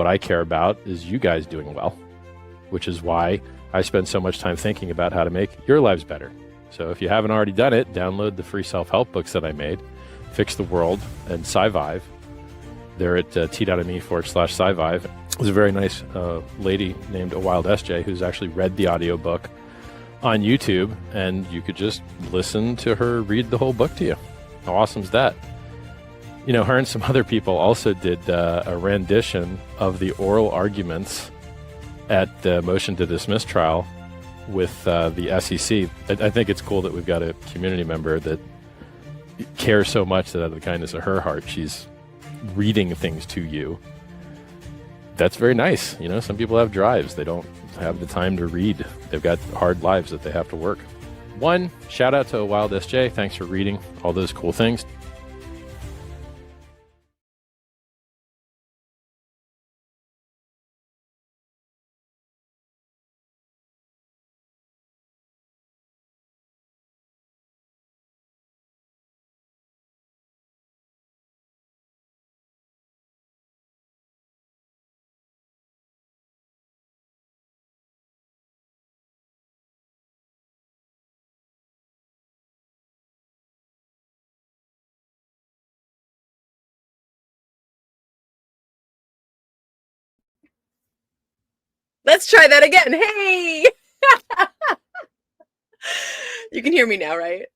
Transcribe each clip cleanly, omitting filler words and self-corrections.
what I care about is you guys doing well, which is why I spend so much time thinking about how to make your lives better. So if you haven't already done it, download the free self-help books that I made, Fix the World and SciVive. They're at t.me/SciVive. There's a very nice lady named A Wild SJ who's actually read the audiobook on YouTube, and you could just listen to her read the whole book to you. How awesome is that? You know, her and some other people also did a rendition of the oral arguments at the motion to dismiss trial with the SEC. I think it's cool that we've got a community member that cares so much that out of the kindness of her heart, she's reading things to you. That's very nice. You know, some people have drives. They don't have the time to read. They've got hard lives that they have to work. One, shout out to A Wild SJ. Thanks for reading all those cool things. Let's try that again. Hey! You can hear me now, right?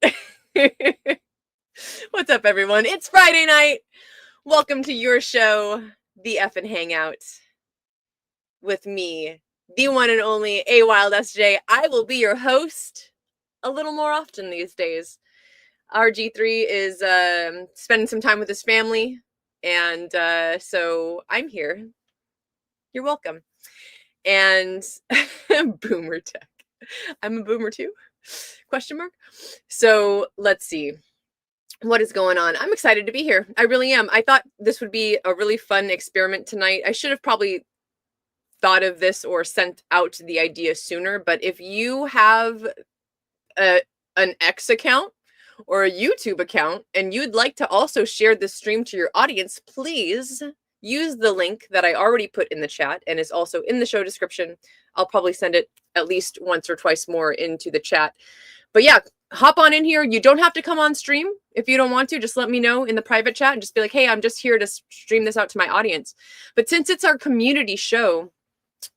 What's up, everyone? It's Friday night. Welcome to your show, the FN Hangout, with me, the one and only A Wild SJ. I will be your host a little more often these days. RG3 is spending some time with his family, and so I'm here. You're welcome. And boomer tech. I'm a boomer too? Question mark. So let's see what is going on. I'm excited to be here. I really am. I thought this would be a really fun experiment tonight. I should have probably thought of this or sent out the idea sooner, but if you have an X account or a YouTube account and you'd like to also share this stream to your audience, please use the link that I already put in the chat and is also in the show description. I'll probably send it at least once or twice more into the chat. But yeah, hop on in here. You don't have to come on stream if you don't want to. Just let me know in the private chat and just be like, hey, I'm just here to stream this out to my audience. But since it's our community show,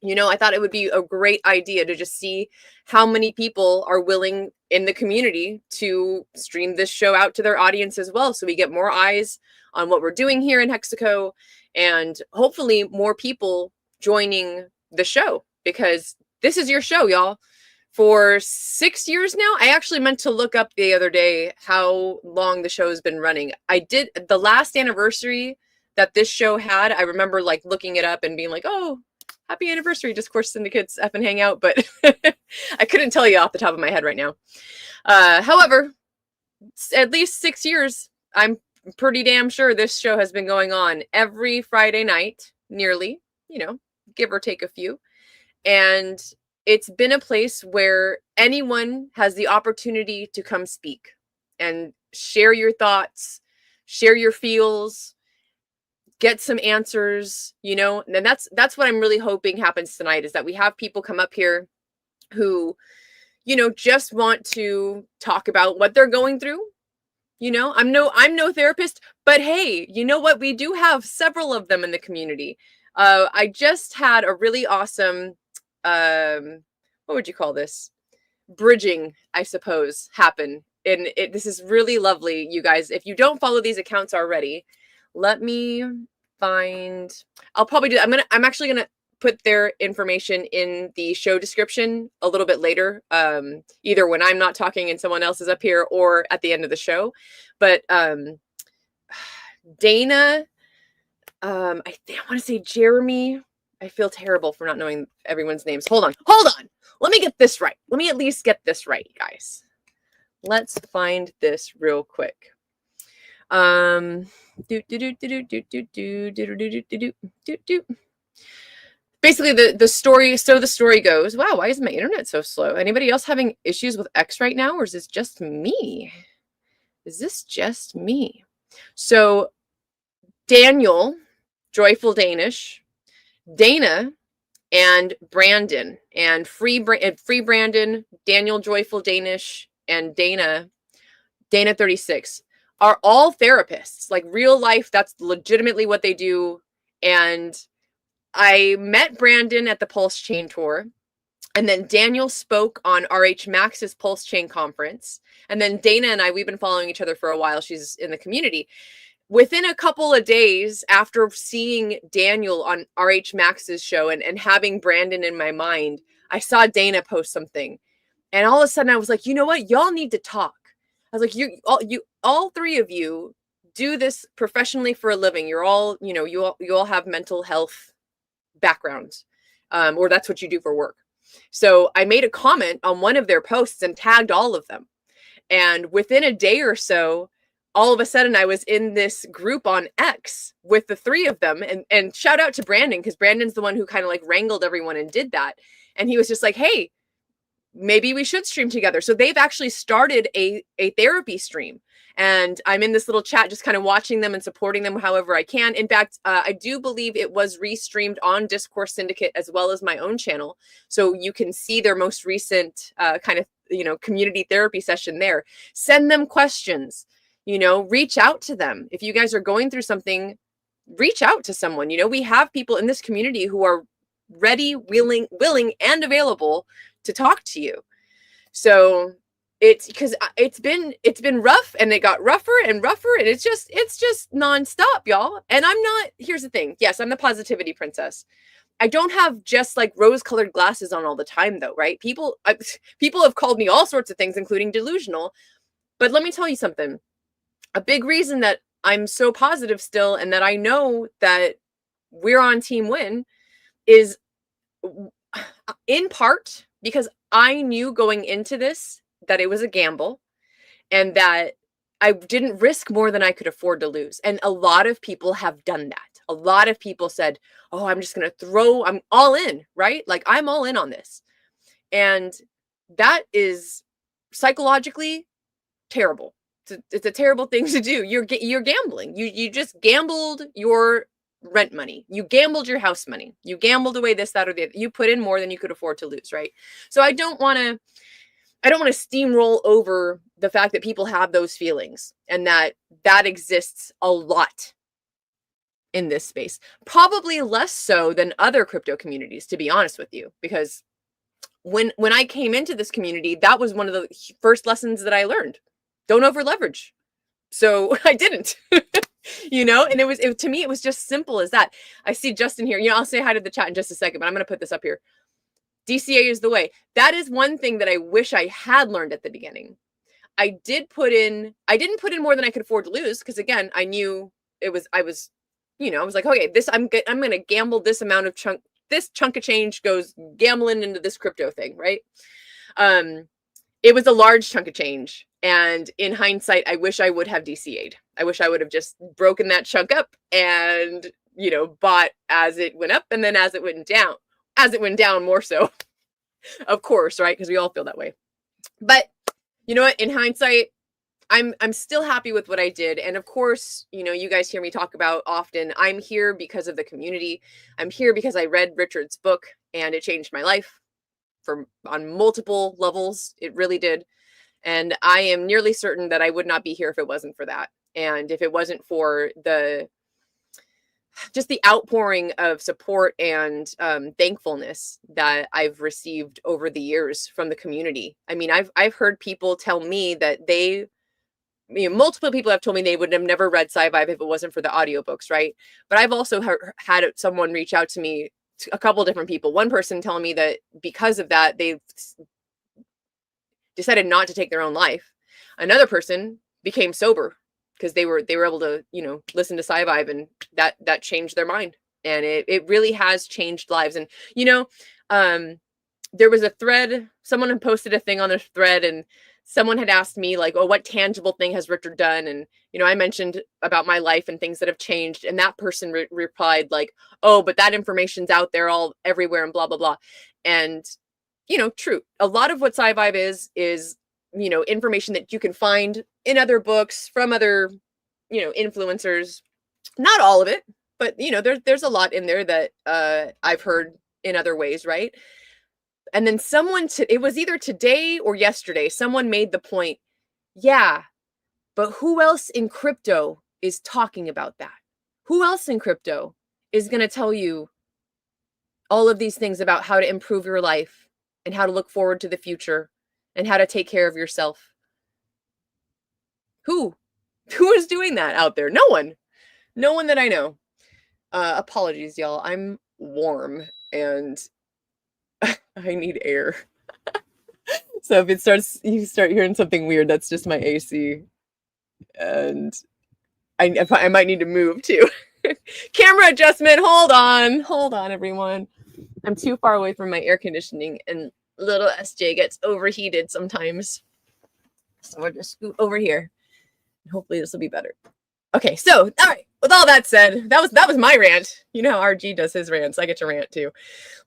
you know, I thought it would be a great idea to just see how many people are willing in the community to stream this show out to their audience as well. So we get more eyes on what we're doing here in Hexaco, and hopefully more people joining the show, because this is your show, y'all. For 6 years now. I actually meant to look up the other day how long the show has been running. I did. The last anniversary that this show had, I remember like looking it up and being like, oh, happy anniversary, Discourse Syndicate's FN Hangout, but I couldn't tell you off the top of my head right now. However, at least 6 years, I'm pretty damn sure this show has been going on every Friday night, nearly, you know, give or take a few. And it's been a place where anyone has the opportunity to come speak and share your thoughts, share your feels, get some answers, you know. And that's what I'm really hoping happens tonight, is that we have people come up here who, you know, just want to talk about what they're going through. You know, I'm no therapist, but hey, you know what? We do have several of them in the community. I just had a really awesome, what would you call this? Bridging, I suppose, happen. And this is really lovely, you guys. If you don't follow these accounts already, let me find, I'll probably do, I'm actually going to put their information in the show description a little bit later, either when I'm not talking and someone else is up here or at the end of the show. But Dana, I want to say Jeremy. I feel terrible for not knowing everyone's names. Hold on. Let me get this right. Let me at least get this right, guys. Let's find this real quick. Basically, the story goes, wow, why is my internet so slow? Anybody else having issues with X right now, or is this just me? So Daniel, Joyful Danish, Dana and Brandon, and free Brandon, Daniel Joyful Danish, and Dana 36 are all therapists, like real life. That's legitimately what they do. And I met Brandon at the Pulse Chain Tour. And then Daniel spoke on RH Max's Pulse Chain conference. And then Dana and I, we've been following each other for a while. She's in the community. Within a couple of days after seeing Daniel on RH Max's show and having Brandon in my mind, I saw Dana post something. And all of a sudden I was like, you know what? Y'all need to talk. I was like, all three of you do this professionally for a living. You're all, you all have mental health backgrounds, or that's what you do for work. So I made a comment on one of their posts and tagged all of them. And within a day or so, all of a sudden I was in this group on X with the three of them. And shout out to Brandon, because Brandon's the one who kind of like wrangled everyone and did that. And he was just like, hey, maybe we should stream together. So they've actually started a therapy stream. And I'm in this little chat just kind of watching them and supporting them however I can. In fact, I do believe it was restreamed on Discourse Syndicate as well as my own channel. So you can see their most recent kind of, community therapy session there. Send them questions, reach out to them. If you guys are going through something, reach out to someone. We have people in this community who are ready, willing, and available to talk to you. So it's because it's been rough, and it got rougher and rougher, and it's just nonstop, y'all. And here's the thing. Yes, I'm the positivity princess. I don't have just like rose-colored glasses on all the time though, right? People have called me all sorts of things, including delusional. But let me tell you something. A big reason that I'm so positive still, and that I know that we're on Team Win, is in part because I knew going into this that it was a gamble and that I didn't risk more than I could afford to lose. And a lot of people have done that. A lot of people said, oh, I'm just going to I'm all in, right? Like I'm all in on this. And that is psychologically terrible. It's a terrible thing to do. You're gambling. You just gambled your rent money. You gambled your house money. You gambled away this, that, or the other. You put in more than you could afford to lose, right? So I don't want to steamroll over the fact that people have those feelings, and that exists a lot in this space. Probably less so than other crypto communities, to be honest with you, because when I came into this community, that was one of the first lessons that I learned. Don't over leverage. So I didn't, and to me, it was just simple as that. I see Justin here. I'll say hi to the chat in just a second, but I'm going to put this up here. DCA is the way. That is one thing that I wish I had learned at the beginning. I didn't put in more than I could afford to lose, because again, I knew I was like, okay, I'm going to gamble this amount of chunk. This chunk of change goes gambling into this crypto thing, right? It was a large chunk of change. And in hindsight, I wish I would have DCA'd. I wish I would have just broken that chunk up and, bought as it went up, and then as it went down more so, of course, right? Because we all feel that way. But you know what? In hindsight, I'm still happy with what I did. And of course, you guys hear me talk about often, I'm here because of the community. I'm here because I read Richard's book and it changed my life on multiple levels. It really did. And I am nearly certain that I would not be here if it wasn't for that. And if it wasn't for just the outpouring of support and thankfulness that I've received over the years from the community. I mean, I've heard people tell me that multiple people have told me they would have never read Sci-Vibe if it wasn't for the audiobooks, right? But I've also had someone reach out to me, a couple different people. One person telling me that because of that, they've decided not to take their own life. Another person became sober because they were able to, listen to Sci-Vibe, and that changed their mind. And it really has changed lives. And, there was a thread, someone had posted a thing on a thread, and someone had asked me like, oh, what tangible thing has Richard done? And, I mentioned about my life and things that have changed. And that person replied like, oh, but that information's out there all everywhere and blah, blah, blah. And, true. A lot of what Sci-Vibe is, information that you can find in other books from other, influencers. Not all of it, but there's a lot in there that I've heard in other ways, right? And then it was either today or yesterday, someone made the point, yeah, but who else in crypto is talking about that? Who else in crypto is going to tell you all of these things about how to improve your life and how to look forward to the future and how to take care of yourself? Who is doing that out there? No one that I know. Apologies, y'all. I'm warm and I need air. So if you start hearing something weird, that's just my AC. And I might need to move too. Camera adjustment. Hold on, everyone. I'm too far away from my air conditioning, and little SJ gets overheated sometimes. So we'll just scoot over here. Hopefully this will be better. Okay, so all right. With all that said, that was my rant. You know how RG does his rants. I get to rant too.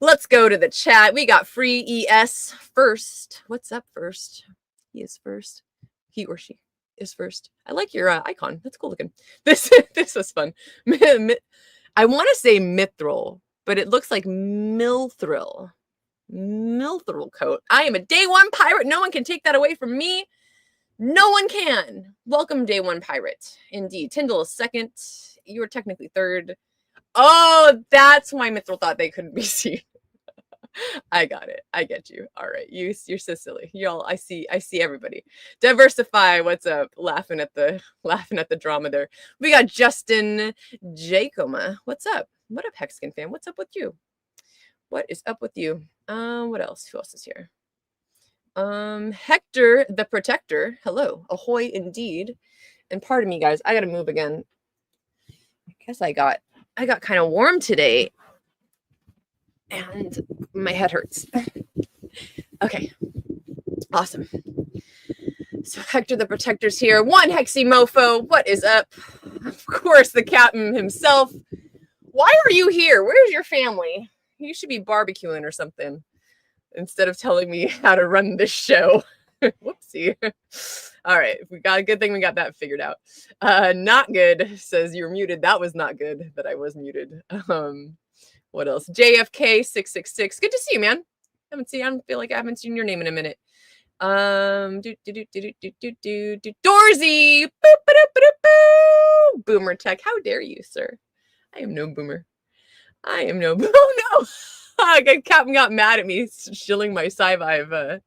Let's go to the chat. We got Free ES first. What's up first? He is first. He or she is first. I like your icon. That's cool looking. This was fun. I want to say Mithril, but it looks like Milthril. Milthril coat. I am a day one pirate. No one can take that away from me. No one can. Welcome, day one pirate. Indeed. Tyndall is second. You are technically third. Oh, that's why Mithril thought they couldn't be seen. I got it. I get you. All right. You're so silly. Y'all, I see everybody. Diversify. What's up? Laughing at the drama there. We got Justin Jacoma. What's up? What up, Hexicans fan? What's up with you? What is up with you? What else? Who else is here? Hector the Protector. Hello. Ahoy indeed. And pardon me, guys. I gotta move again. I guess I got kind of warm today. And my head hurts. Okay. Awesome. So Hector the Protector's here. One Hexy Mofo. What is up? Of course, the captain himself. Why are you here? Where's your family? You should be barbecuing or something instead of telling me how to run this show. Whoopsie. All right. We got a good thing we got that figured out. Not good says you're muted. That was not good that I was muted. What else? JFK 666. Good to see you, man. I don't feel like I haven't seen your name in a minute. Dorsey. Boomer Tech. How dare you, sir? I am no boomer. Oh no. Captain got mad at me shilling my sci-vive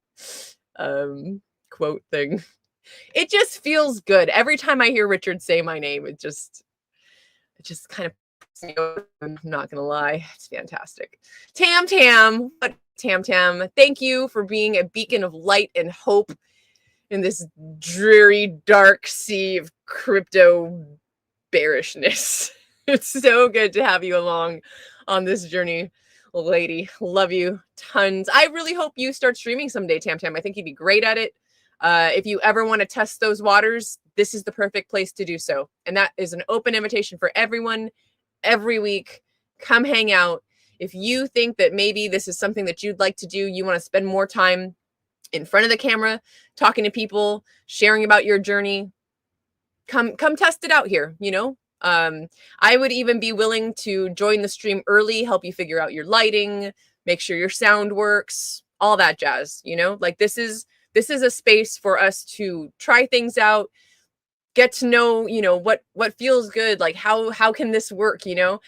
quote thing. It just feels good. Every time I hear Richard say my name, it just kind of, I'm not gonna lie, it's fantastic. Tam, what Tam? Thank you for being a beacon of light and hope in this dreary, dark sea of crypto bearishness. It's so good to have you along on this journey, lady. Love you tons. I really hope you start streaming someday, Tam. I think you'd be great at it. If you ever want to test those waters, this is the perfect place to do so. And that is an open invitation for everyone every week. Come hang out. If you think that maybe this is something that you'd like to do, you want to spend more time in front of the camera, talking to people, sharing about your journey, come test it out here, you know? I would even be willing to join the stream early, help you figure out your lighting, make sure your sound works, all that jazz, you know? Like this is a space for us to try things out, get to know, you know, what feels good, like how can this work, you know?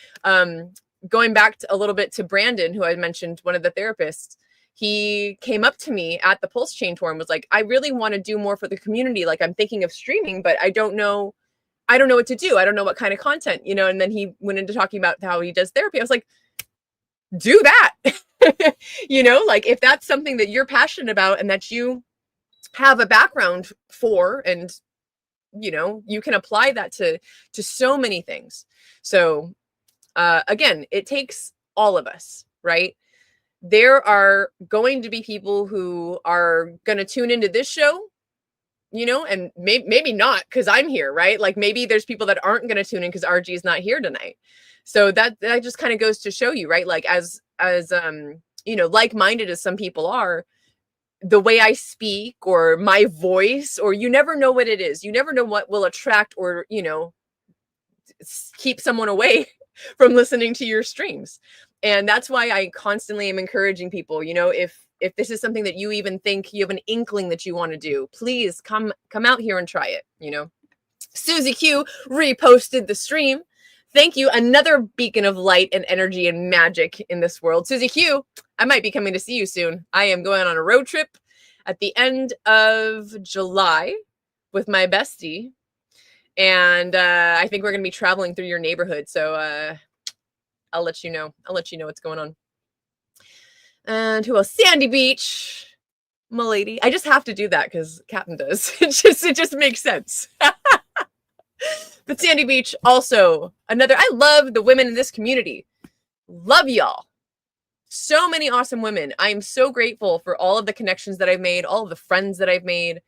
Going back a little bit to Brandon, who I mentioned, one of the therapists, he came up to me at the Pulse Chain tour and was like, I really want to do more for the community. Like I'm thinking of streaming, but I don't know what to do. I don't know what kind of content, you know? And then he went into talking about how he does therapy. I was like, do that. You know, like if that's something that you're passionate about and that you have a background for, and you know, you can apply that to so many things. So again, it takes all of us, right? There are going to be people who are going to tune into this show, you know, and maybe not because I'm here, right? Like maybe there's people that aren't going to tune in because RG is not here tonight. So that just kind of goes to show you, right? Like as you know, like-minded as some people are, the way I speak or my voice, or you never know what it is. You never know what will attract or, you know, keep someone away from listening to your streams. And that's why I constantly am encouraging people, you know, if this is something that you even think you have an inkling that you want to do, please come out here and try it, you know. Susie Q reposted the stream. Thank you. Another beacon of light and energy and magic in this world. Susie Q, I might be coming to see you soon. I am going on a road trip at the end of July with my bestie. And I think we're going to be traveling through your neighborhood. So I'll let you know. I'll let you know what's going on. And who else? Sandy Beach, m'lady. I just have to do that because Captain does. It just makes sense. But Sandy Beach, also another. I love the women in this community. Love y'all. So many awesome women. I'm so grateful for all of the connections that I've made, all of the friends that I've made.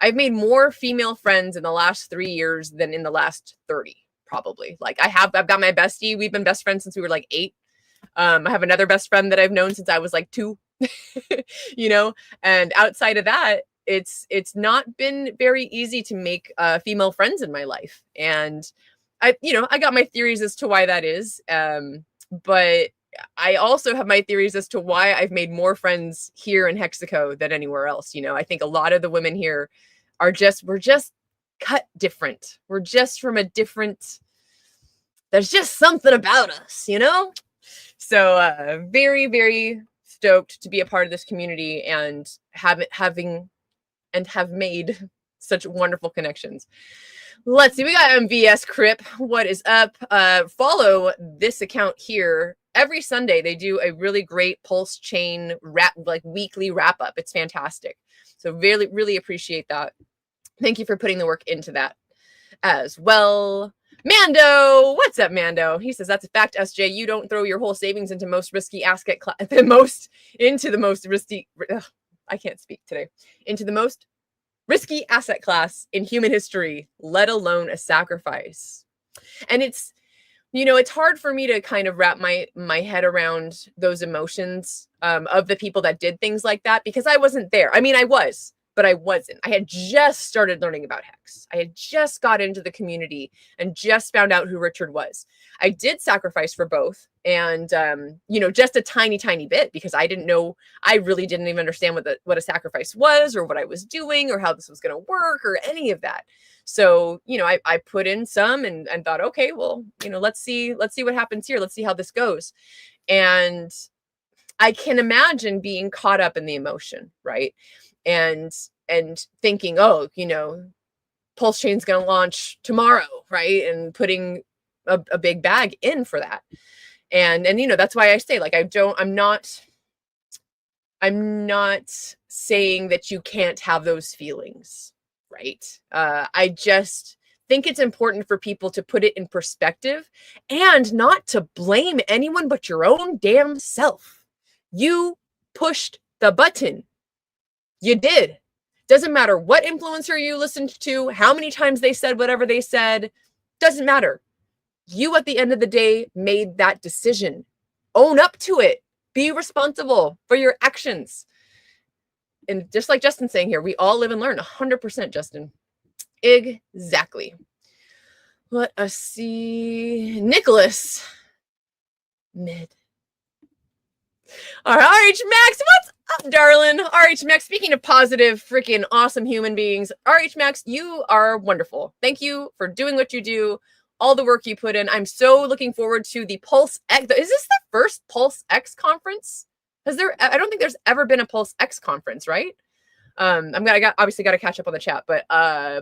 I've made more female friends in the last 3 years than in the last 30, probably. Like I've got my bestie. We've been best friends since we were like 8. I have another best friend that I've known since I was like 2, you know, and outside of that, it's not been very easy to make female friends in my life. And I got my theories as to why that is. But I also have my theories as to why I've made more friends here in Hexaco than anywhere else. You know, I think a lot of the women here we're just cut different. We're just from a different, there's just something about us, you know? So very, very stoked to be a part of this community and have made such wonderful connections. Let's see. We got MVS Crip. What is up? Follow this account here. Every Sunday, they do a really great pulse chain weekly wrap up. It's fantastic. So really, really appreciate that. Thank you for putting the work into that as well. Mando, what's up, Mando? He says, that's a fact, SJ. You don't throw your whole savings into most risky asset class, into the most risky asset class in human history, let alone a sacrifice. And it's hard for me to kind of wrap my head around those emotions of the people that did things like that, because I wasn't there. I mean, I was, but I wasn't. I had just started learning about Hex. I had just got into the community and just found out who Richard was. I did sacrifice for both, and just a tiny, tiny bit, because I didn't know. I really didn't even understand what a sacrifice was, or what I was doing, or how this was going to work, or any of that. So, I put in some and thought, okay, well, let's see what happens here. Let's see how this goes. And I can imagine being caught up in the emotion, right? And thinking, oh, Pulse Chain's going to launch tomorrow, right? And putting a big bag in for that. And that's why I say, like, I'm not saying that you can't have those feelings, right? I just think it's important for people to put it in perspective and not to blame anyone but your own damn self. You pushed the button. You did. Doesn't matter what influencer you listened to, how many times they said whatever they said, doesn't matter. You, at the end of the day, made that decision. Own up to it. Be responsible for your actions. And just like Justin's saying here, we all live and learn. 100%, Justin. Exactly. Let us see. Nicholas. Mid. All right, RH Max, what's up, darling? RH Max, speaking of positive, freaking awesome human beings, RH Max, you are wonderful. Thank you for doing what you do, all the work you put in. I'm so looking forward to the Pulse X. Is this the first Pulse X conference? I don't think there's ever been a Pulse X conference, right? Obviously got to catch up on the chat, but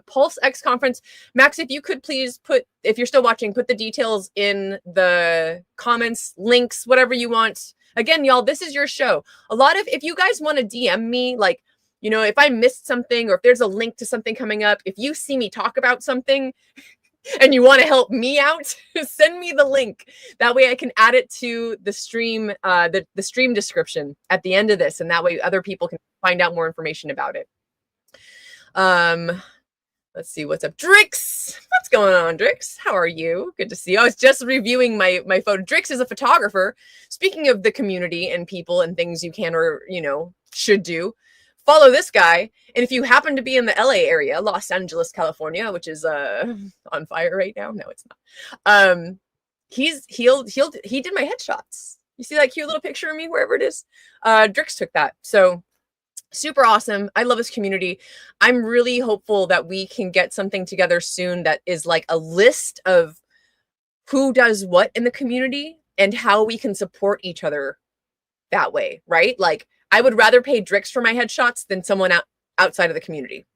Pulse X conference. Max, if you could please if you're still watching, put the details in the comments, links, whatever you want. Again, y'all, this is your show. If you guys want to DM me, like, if I missed something, or if there's a link to something coming up, if you see me talk about something and you want to help me out, send me the link. That way I can add it to the stream, the stream description at the end of this. And that way other people can find out more information about it. Let's see what's up. Drix, what's going on, Drix? How are you? Good to see you. I was just reviewing my photo. Drix is a photographer. Speaking of the community and people and things you can or, should do, follow this guy. And if you happen to be in the LA area, Los Angeles, California, which is on fire right now. No, it's not. he did my headshots. You see that cute little picture of me wherever it is? Drix took that. So super awesome. I love this community. I'm really hopeful that we can get something together soon that is like a list of who does what in the community and how we can support each other that way, right? Like, I would rather pay Drix for my headshots than someone outside of the community.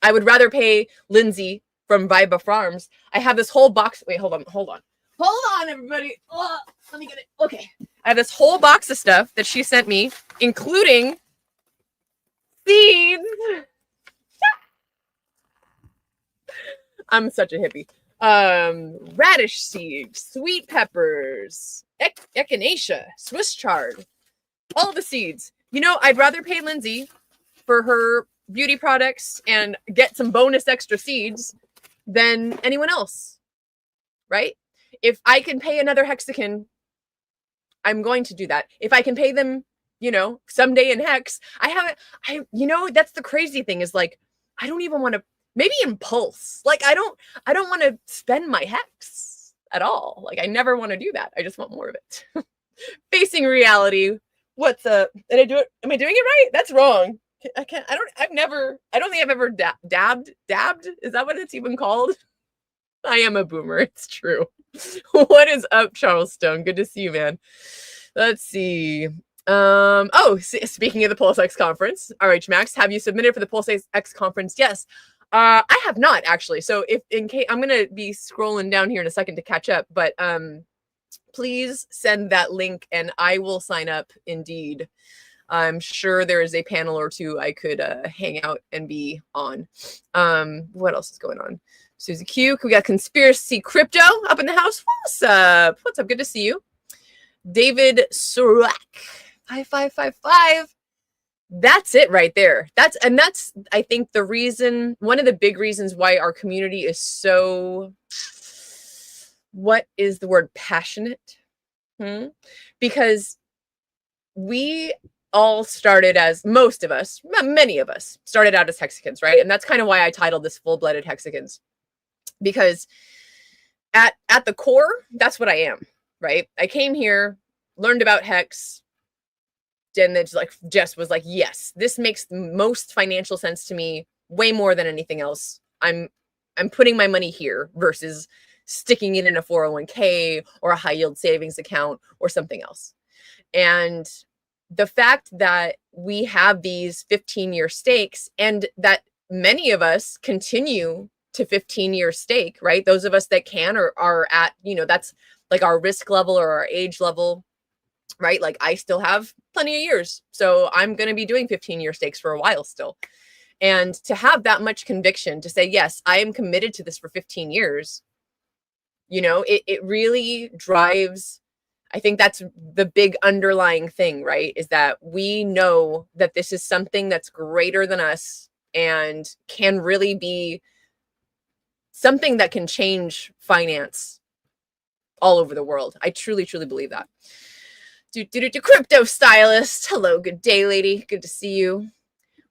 I would rather pay Lindsay from Viba Farms. I have this whole box. Wait, hold on, everybody. Oh, let me get it. Okay. I have this whole box of stuff that she sent me, including seeds. I'm such a hippie. Radish seeds, sweet peppers, echinacea, Swiss chard, all the seeds. You know, I'd rather pay Lindsay for her beauty products and get some bonus extra seeds than anyone else, right? If I can pay another Hexican, I'm going to do that. If I can pay them, you know, someday in Hex, that's the crazy thing is like, I don't even want to, maybe Impulse. Like, I don't want to spend my Hex at all. Like, I never want to do that. I just want more of it. Facing reality. What's up? Did I do it? Am I doing it right? That's wrong. I don't think I've ever dabbed. Is that what it's even called? I am a boomer. It's true. What is up, Charles Stone? Good to see you, man. Let's see. Speaking of the Pulse X conference, RH Max, have you submitted for the Pulse X conference? Yes. I have not actually. So if in case I'm gonna be scrolling down here in a second to catch up, but please send that link and I will sign up indeed. I'm sure there is a panel or two I could hang out and be on. What else is going on? Susie Q, we got Conspiracy Crypto up in the house. What's up? What's up? Good to see you. David Surak, 5555. That's it right there. That's I think one of the big reasons why our community is so, what is the word, passionate? Because we all started as, many of us started out as Hexicans, right? And that's kind of why I titled this Full-Blooded Hexicans, because at the core, that's what I am, right? I came here, learned about Hex, and then Jess was like, yes, this makes the most financial sense to me, way more than anything else. I'm putting my money here versus sticking it in a 401k or a high yield savings account or something else. And the fact that we have these 15-year stakes and that many of us continue to 15-year stake, right? Those of us that can or are at, that's like our risk level or our age level, right? Like, I still have plenty of years. So I'm going to be doing 15-year stakes for a while still. And to have that much conviction to say, yes, I am committed to this for 15 years, it really drives. I think that's the big underlying thing, right? Is that we know that this is something that's greater than us and can really be something that can change finance all over the world. I truly, truly believe that. Crypto Stylist. Hello, good day, lady. Good to see you.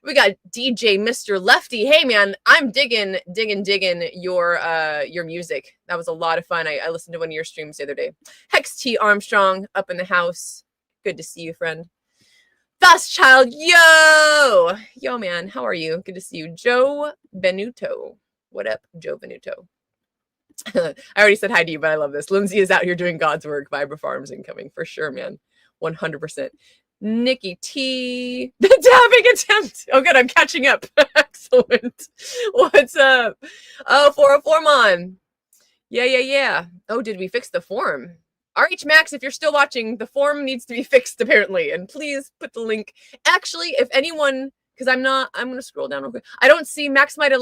We got DJ Mr. Lefty. Hey, man, I'm digging your music. That was a lot of fun. I listened to one of your streams the other day. Hex T Armstrong up in the house. Good to see you, friend. Fast Child, yo, man, how are you? Good to see you. Joe Benuto. What up, Joe Benuto? I already said hi to you, but I love this. Lindsay is out here doing God's work. Vibra Farms incoming for sure, man. 100%. Nikki T, the dabbing attempt. Oh, good, I'm catching up. Excellent. What's up? Oh, 404 Mon. Yeah. Oh, did we fix the form? RH Max, if you're still watching, the form needs to be fixed apparently. And please put the link. Actually, if anyone, because I'm going to scroll down real quick. I don't see, Max might have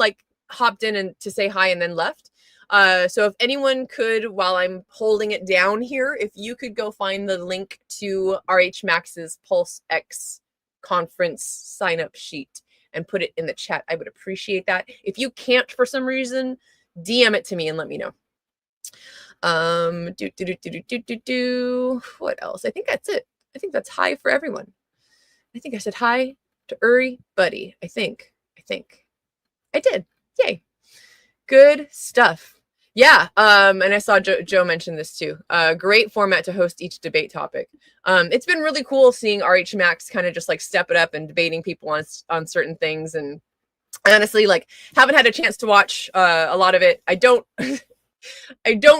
hopped in and to say hi and then left. So if anyone could, while I'm holding it down here, if you could go find the link to RH Max's Pulse X conference sign-up sheet and put it in the chat, I would appreciate that. If you can't for some reason, DM it to me and let me know. What else? I think that's it. I think that's hi for everyone. I think I said hi to Uri Buddy. I think I did. Yay. Good stuff. Yeah, and I saw Joe mention this too. Great format to host each debate topic. It's been really cool seeing RH Max kind of just like step it up and debating people on certain things. And honestly, like, haven't had a chance to watch a lot of it. I don't,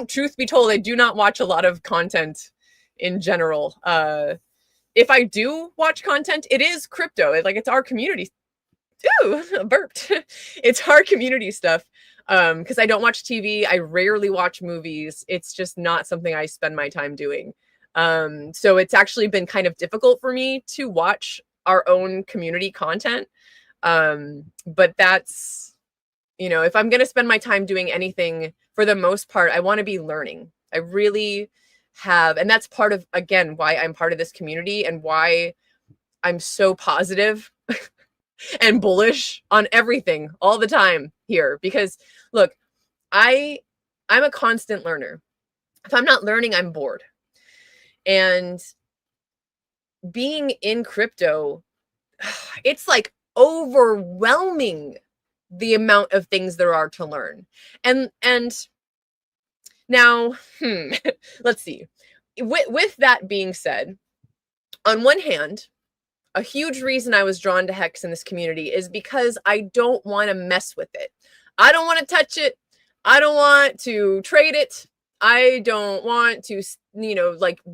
truth be told, I do not watch a lot of content in general. If I do watch content, it is crypto. It's our community. Ooh, burped. It's our community stuff. Because I don't watch TV. I rarely watch movies. It's just not something I spend my time doing. So it's actually been kind of difficult for me to watch our own community content. But that's, if I'm going to spend my time doing anything, for the most part, I want to be learning. I really have. And that's part of, again, why I'm part of this community and why I'm so positive and bullish on everything all the time here. Because look, I'm a constant learner. If I'm not learning, I'm bored. And being in crypto, it's like overwhelming the amount of things there are to learn. And now, let's see. With that being said, on one hand, a huge reason I was drawn to Hex in this community is because I don't want to mess with it. I don't want to touch it. I don't want to trade it. I don't want to,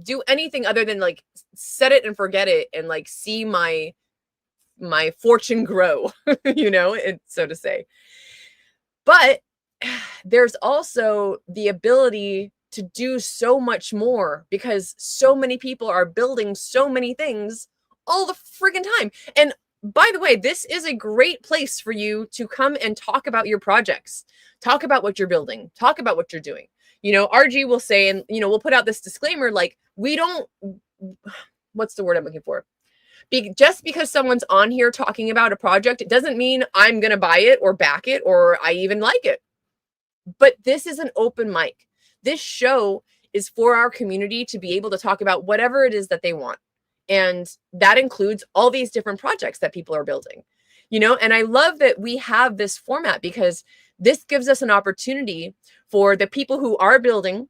do anything other than like set it and forget it and like see my fortune grow, so to say. But there's also the ability to do so much more because so many people are building so many things all the friggin' time. And by the way, this is a great place for you to come and talk about your projects, talk about what you're building, talk about what you're doing. RG will say, and, we'll put out this disclaimer, like, we don't, what's the word I'm looking for? Just because someone's on here talking about a project, it doesn't mean I'm going to buy it or back it or I even like it. But this is an open mic. This show is for our community to be able to talk about whatever it is that they want. And that includes all these different projects that people are building, and I love that we have this format because this gives us an opportunity for the people who are building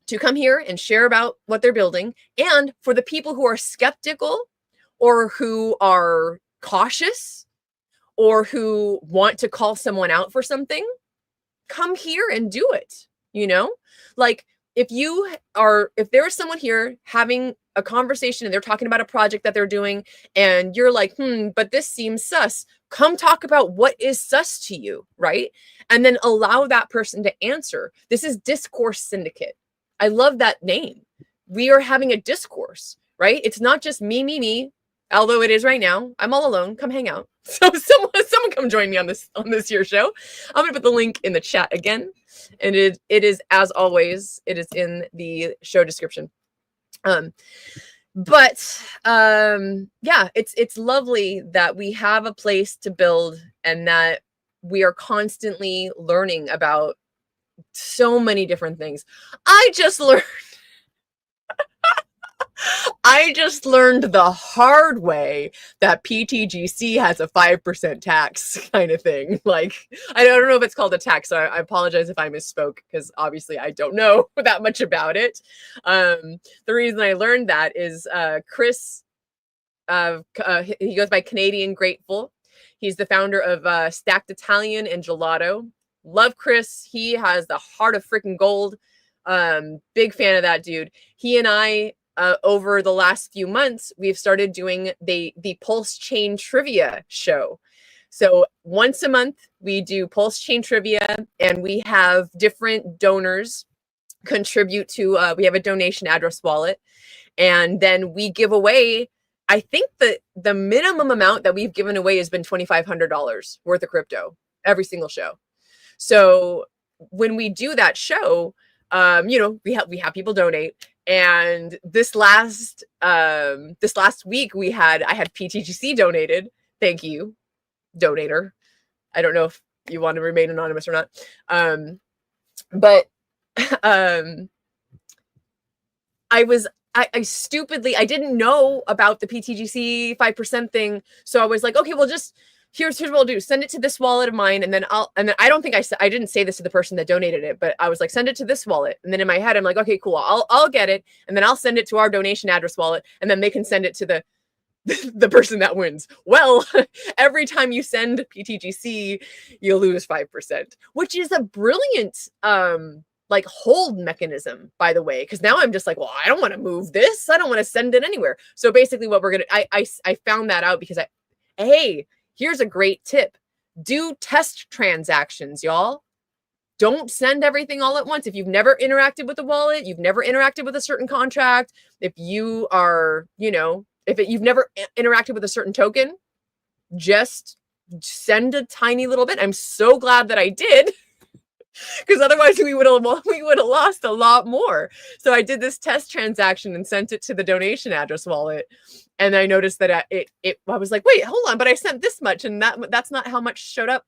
to come here and share about what they're building. And for the people who are skeptical or who are cautious or who want to call someone out for something, come here and do it. Like if there is someone here having a conversation and they're talking about a project that they're doing and you're like, but this seems sus, come talk about what is sus to you, right? And then allow that person to answer. This is Discourse Syndicate. I love that name. We are having a discourse, right? It's not just me, although it is right now. I'm all alone. Come hang out. So someone come join me on this here show. I'm gonna put the link in the chat again. And it is, as always, it is in the show description. Yeah, it's lovely that we have a place to build and that we are constantly learning about so many different things. I just learned the hard way that PTGC has a 5% tax kind of thing. Like, I don't know if it's called a tax, so I apologize if I misspoke because obviously I don't know that much about it. The reason I learned that is Chris, he goes by Canadian Grateful. He's the founder of Stacked Italian and Gelato. Love Chris. He has the heart of freaking gold. Big fan of that dude. He and I, over the last few months, we've started doing the Pulse Chain Trivia show. So once a month, we do Pulse Chain Trivia, and we have different donors contribute to, we have a donation address wallet, and then we give away, I think that the minimum amount that we've given away has been $2,500 worth of crypto every single show. So when we do that show, we have people donate. And this last week I had PTGC donated. Thank you, donator. I don't know if you want to remain anonymous or not. But I stupidly, I didn't know about the PTGC 5% thing. So I was like, okay, well, just here's what I'll do. Send it to this wallet of mine. And then I don't think I didn't say this to the person that donated it, but I was like, send it to this wallet. And then in my head, I'm like, okay, cool. I'll get it. And then I'll send it to our donation address wallet. And then they can send it to the person that wins. Well, every time you send PTGC, you lose 5%, which is a brilliant, like hold mechanism, by the way, because now I'm just like, well, I don't want to move this. I don't want to send it anywhere. So basically what we're going to, I found that out because hey, here's a great tip. Do test transactions, y'all. Don't send everything all at once. If you've never interacted with a wallet, you've never interacted with a certain contract, if you are, you've never interacted with a certain token, just send a tiny little bit. I'm so glad that I did. Because otherwise we would have lost a lot more. So I did this test transaction and sent it to the donation address wallet, and I noticed that I was like, wait, hold on, but I sent this much, and that's not how much showed up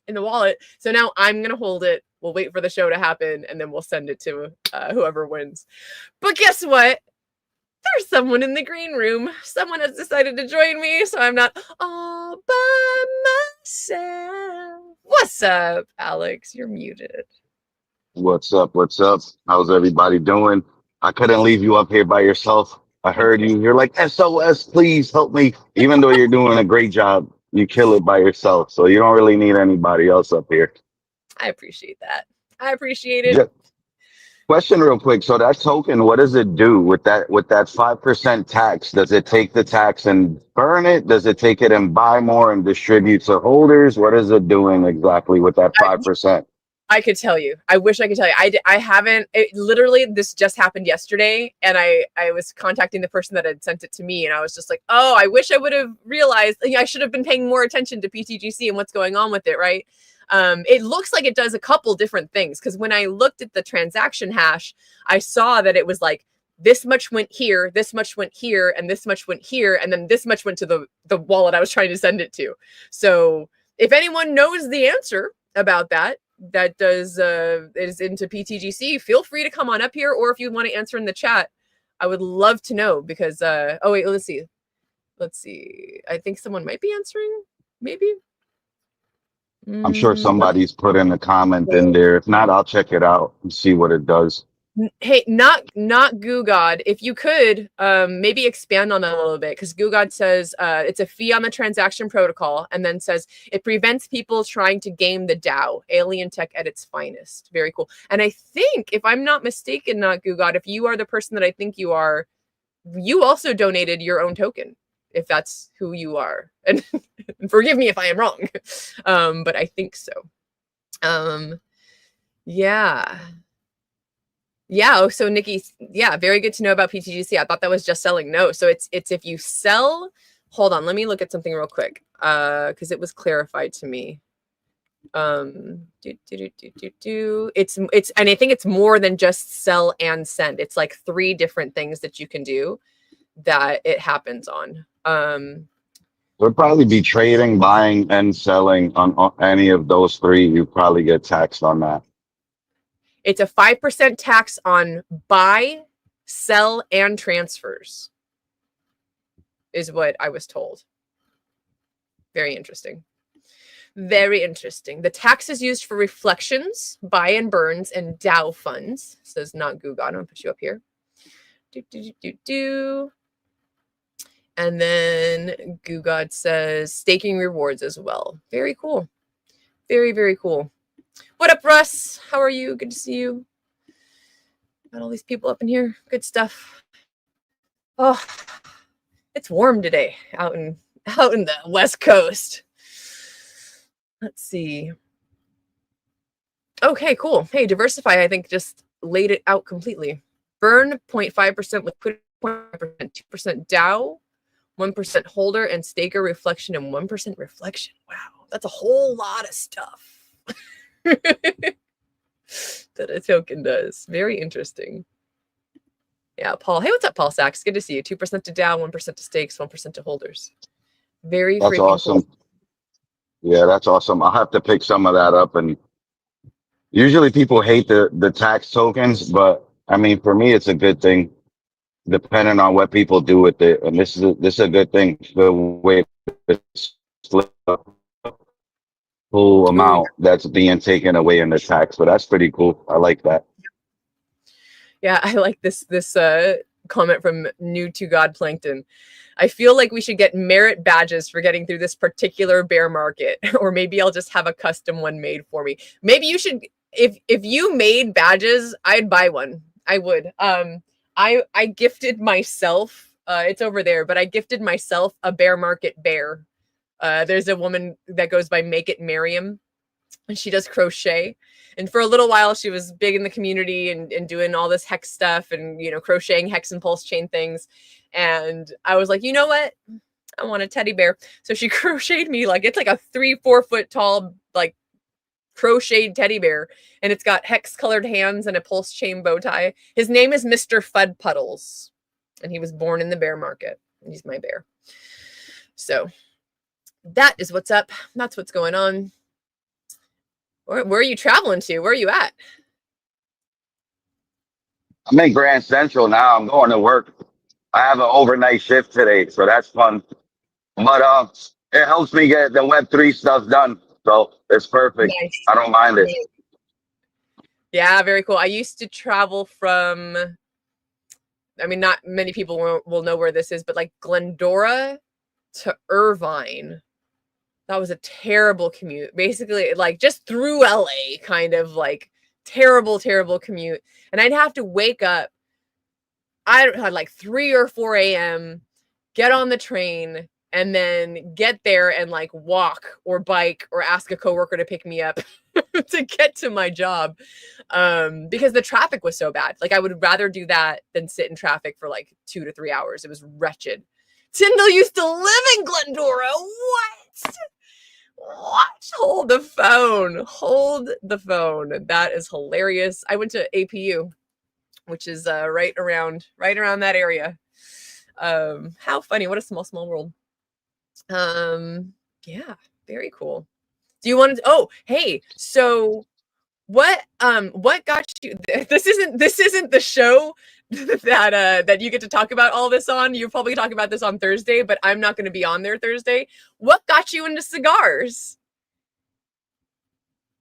in the wallet. So now I'm gonna hold it. We'll wait for the show to happen, and then we'll send it to whoever wins. But guess what? There's someone in the green room. Someone has decided to join me, so I'm not all by myself. What's up, Alex? You're muted. What's up? What's up? How's everybody doing? I couldn't leave you up here by yourself. I heard you. You're like, SOS, please help me. Even though you're doing a great job, you kill it by yourself. So you don't really need anybody else up here. I appreciate that. I appreciate it. Yeah. Question real quick. So that token, what does it do with that 5% tax? Does it take the tax and burn it? Does it take it and buy more and distribute to holders? What is it doing exactly with that 5%? I could tell you. I wish I could tell you. I haven't. Literally, this just happened yesterday, and I was contacting the person that had sent it to me, and I was just like, oh, I wish I would have realized. I should have been paying more attention to PTGC and what's going on with it, right? It looks like it does a couple different things, because when I looked at the transaction hash, I saw that it was like this much went here, this much went here, and this much went here, and then this much went to the wallet I was trying to send it to. So if anyone knows the answer about that is into PTGC, feel free to come on up here, or if you want to answer in the chat, I would love to know, because oh wait, let's see. I think someone might be answering, maybe. I'm sure somebody's put in a comment in there. If not, I'll check it out and see what it does. Hey, not Goo God. If you could maybe expand on that a little bit, because Goo God says it's a fee on the transaction protocol, and then says it prevents people trying to game the DAO, alien tech at its finest. Very cool. And I think, if I'm not mistaken, not Goo God, if you are the person that I think you are, you also donated your own token, if that's who you are. And forgive me if I am wrong, but I think so. Yeah. Yeah. Oh, so Nikki, yeah, very good to know about PTGC. I thought that was just selling. No, so it's if you sell. Hold on, let me look at something real quick, because it was clarified to me. It's and I think it's more than just sell and send. It's like 3 different things that you can do that it happens on. Would probably be trading, buying, and selling on any of those 3. You probably get taxed on that. It's a 5% tax on buy, sell, and transfers, is what I was told. Very interesting. Very interesting. The tax is used for reflections, buy and burns, and DAO funds. Says not Google. I'm gonna put you up here. And then Goo God says staking rewards as well. Very cool. Very, very cool. What up, Russ? How are you? Good to see you. Got all these people up in here. Good stuff. Oh, it's warm today out in the West Coast. Let's see. Okay, cool. Hey, Diversify, I think, just laid it out completely. Burn 0.5% liquidity, 0.5%, 2% DAO, 1% holder, and staker reflection, and 1% reflection. Wow, that's a whole lot of stuff that a token does. Very interesting. Yeah, Paul. Hey, what's up, Paul Sachs? Good to see you. 2% to DAO, 1% to stakes, 1% to holders. Very That's awesome. Cool. Yeah, that's awesome. I'll have to pick some of that up. And usually people hate the tax tokens, but I mean, for me, it's a good thing, depending on what people do with it. And this is a good thing. The way to split up full Ooh, amount that's being taken away in the tax. So that's pretty cool. I like that. yeah, I like this comment from New to God Plankton. I feel like we should get merit badges for getting through this particular bear market, or maybe I'll just have a custom one made for me. Maybe you should, if you made badges, I'd buy one. I would. I gifted myself. It's over there, but I gifted myself a bear market bear. There's a woman that goes by Make It Miriam, and she does crochet. And for a little while, she was big in the community and doing all this hex stuff and, crocheting hex and pulse chain things. And I was like, you know what? I want a teddy bear. So she crocheted me it's like a 3-4 foot tall, crocheted teddy bear. And it's got hex colored hands and a pulse chain bow tie. His name is Mr. Fud Puddles. And he was born in the bear market. He's my bear. So that is what's up. That's what's going on. Where are you traveling to? Where are you at? I'm in Grand Central now. I'm going to work. I have an overnight shift today, so that's fun. But it helps me get the Web3 stuff done. So it's perfect. Nice. I don't mind it. Yeah, very cool. I used to travel from, not many people will know where this is, but Glendora to Irvine. That was a terrible commute. Basically, just through LA, kind of terrible, terrible commute. And I'd have to wake up, I don't know, 3 or 4 a.m., get on the train, and then get there and walk or bike or ask a coworker to pick me up to get to my job. Because the traffic was so bad. I would rather do that than sit in traffic for 2 to 3 hours. It was wretched. Tyndall used to live in Glendora. What? Hold the phone. That is hilarious. I went to APU, which is right around that area. How funny. What a small world. Yeah, very cool. Do you want to hey, so what got you, this isn't the show that you get to talk about all this on. You're probably talking about this on Thursday, but I'm not going to be on there Thursday. What got you into cigars?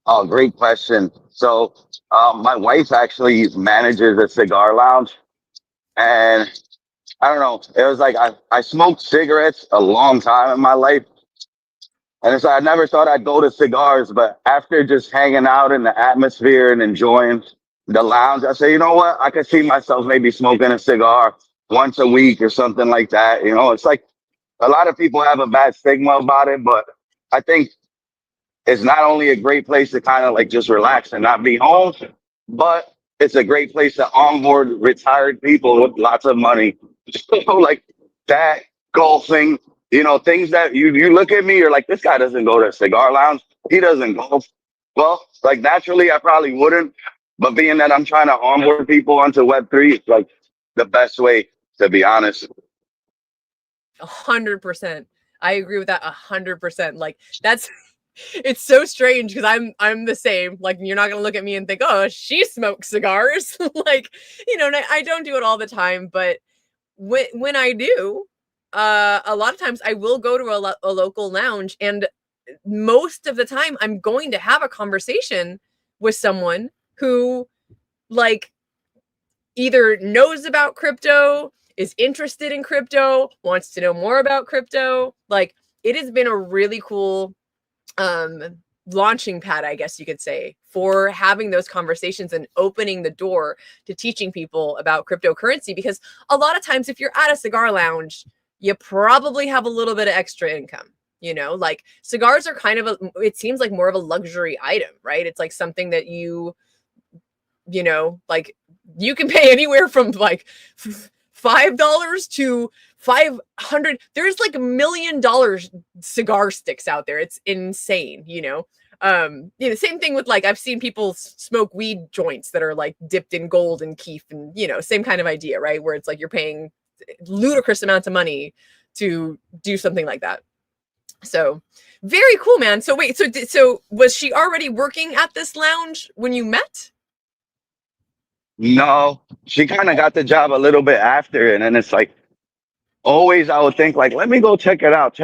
Oh, great question. So my wife actually manages a cigar lounge, and I don't know. It was I smoked cigarettes a long time in my life. And so I never thought I'd go to cigars, but after just hanging out in the atmosphere and enjoying the lounge, I said, you know what? I could see myself maybe smoking a cigar once a week or something like that. It's a lot of people have a bad stigma about it, but I think it's not only a great place to kind of just relax and not be home, but it's a great place to onboard retired people with lots of money. Like that, golfing, things that you look at me, you're like, this guy doesn't go to a cigar lounge. He doesn't golf. Well, naturally, I probably wouldn't. But being that I'm trying to onboard people onto Web3, it's the best way, to be honest. 100%. I agree with that 100%. It's so strange because I'm the same. You're not gonna look at me and think, oh, she smokes cigars. And I don't do it all the time, but when I do, a lot of times I will go to a local lounge, and most of the time I'm going to have a conversation with someone who either knows about crypto, is interested in crypto, wants to know more about crypto. It has been a really cool launching pad, I guess you could say, for having those conversations and opening the door to teaching people about cryptocurrency. Because a lot of times if you're at a cigar lounge, you probably have a little bit of extra income. Cigars are kind of it seems like more of a luxury item, right? It's something that you can pay anywhere from $5 to 500. There's $1 million cigar sticks out there. It's insane. Same thing with I've seen people smoke weed joints that are dipped in gold and keef, and same kind of idea, right? Where it's you're paying ludicrous amounts of money to do something like that. So very cool, man. So wait, so was she already working at this lounge when you met? No, she kind of got the job a little bit after. And then it's always I would think let me go check it out.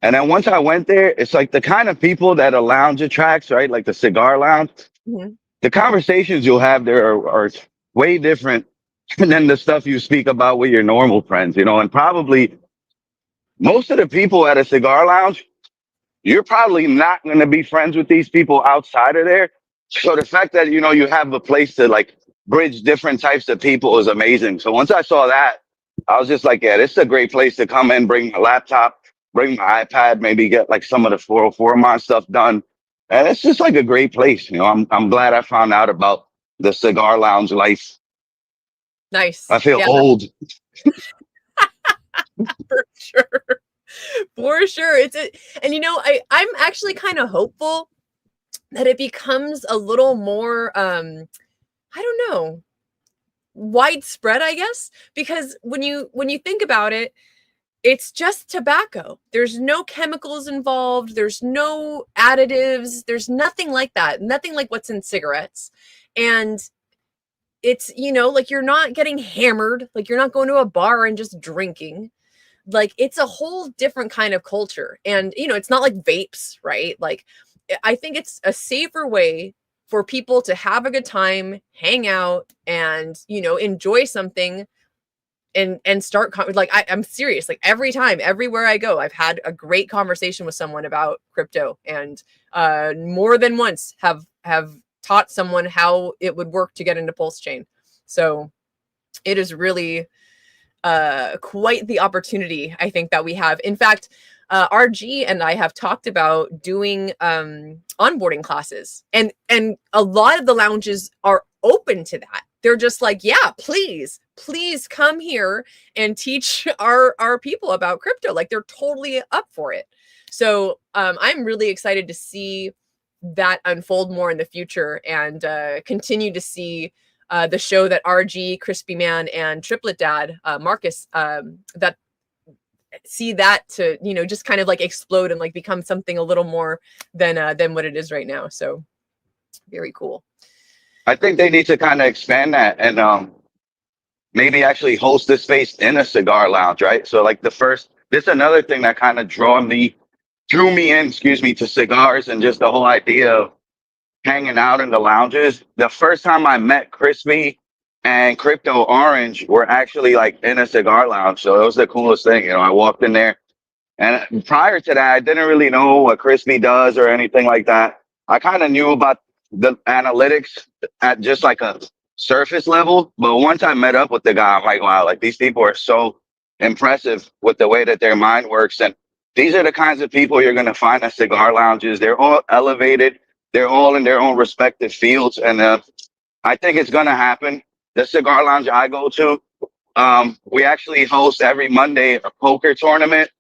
And then once I went there, it's like the kind of people that a lounge attracts, right? Like the cigar lounge. Mhm. The conversations you'll have there are way different than the stuff you speak about with your normal friends, and probably most of the people at a cigar lounge, you're probably not going to be friends with these people outside of there. So the fact that, you have a place to like bridge different types of people is amazing. So once I saw that, I was just like, yeah, this is a great place to come in, bring my laptop, bring my iPad, maybe get like some of the 404 mod stuff done. And it's just like a great place. I'm glad I found out about the cigar lounge life. I Nice. feel Yeah, old. for sure. For sure. And I'm actually kind of hopeful that it becomes a little more I don't know, widespread, I guess, because when you think about it, it's just tobacco. There's no chemicals involved, there's no additives, there's nothing like that. Nothing like what's in cigarettes. And it's, like you're not getting hammered, like you're not going to a bar and just drinking. Like it's a whole different kind of culture. And it's not like vapes, right? Like I think it's a safer way for people to have a good time, hang out, and enjoy something, and start like I'm serious. Like every time, everywhere I go, I've had a great conversation with someone about crypto, and more than once have taught someone how it would work to get into Pulse Chain. So it is really quite the opportunity, I think, that we have. In fact, RG and I have talked about doing onboarding classes, and a lot of the lounges are open to that. They're just like, yeah, please come here and teach our people about crypto. Like they're totally up for it. So I'm really excited to see that unfold more in the future, and continue to see the show that RG, Crispy Man, and Triplet Dad, Marcus, that see that to just kind of like explode and like become something a little more than what it is right now. So very cool. I think they need to kind of expand that and maybe actually host this space in a cigar lounge, right? So like this is another thing that kind of drew me in, excuse me, to cigars and just the whole idea of hanging out in the lounges. The first time I met Crispy and Crypto Orange were actually like in a cigar lounge. So it was the coolest thing. I walked in there, and prior to that, I didn't really know what Crispy does or anything like that. I kind of knew about the analytics at just like a surface level. But once I met up with the guy, I'm like, wow, like these people are so impressive with the way that their mind works. And these are the kinds of people you're going to find at cigar lounges. They're all elevated. They're all in their own respective fields. And I think it's going to happen. The cigar lounge I go to, we actually host every Monday a poker tournament,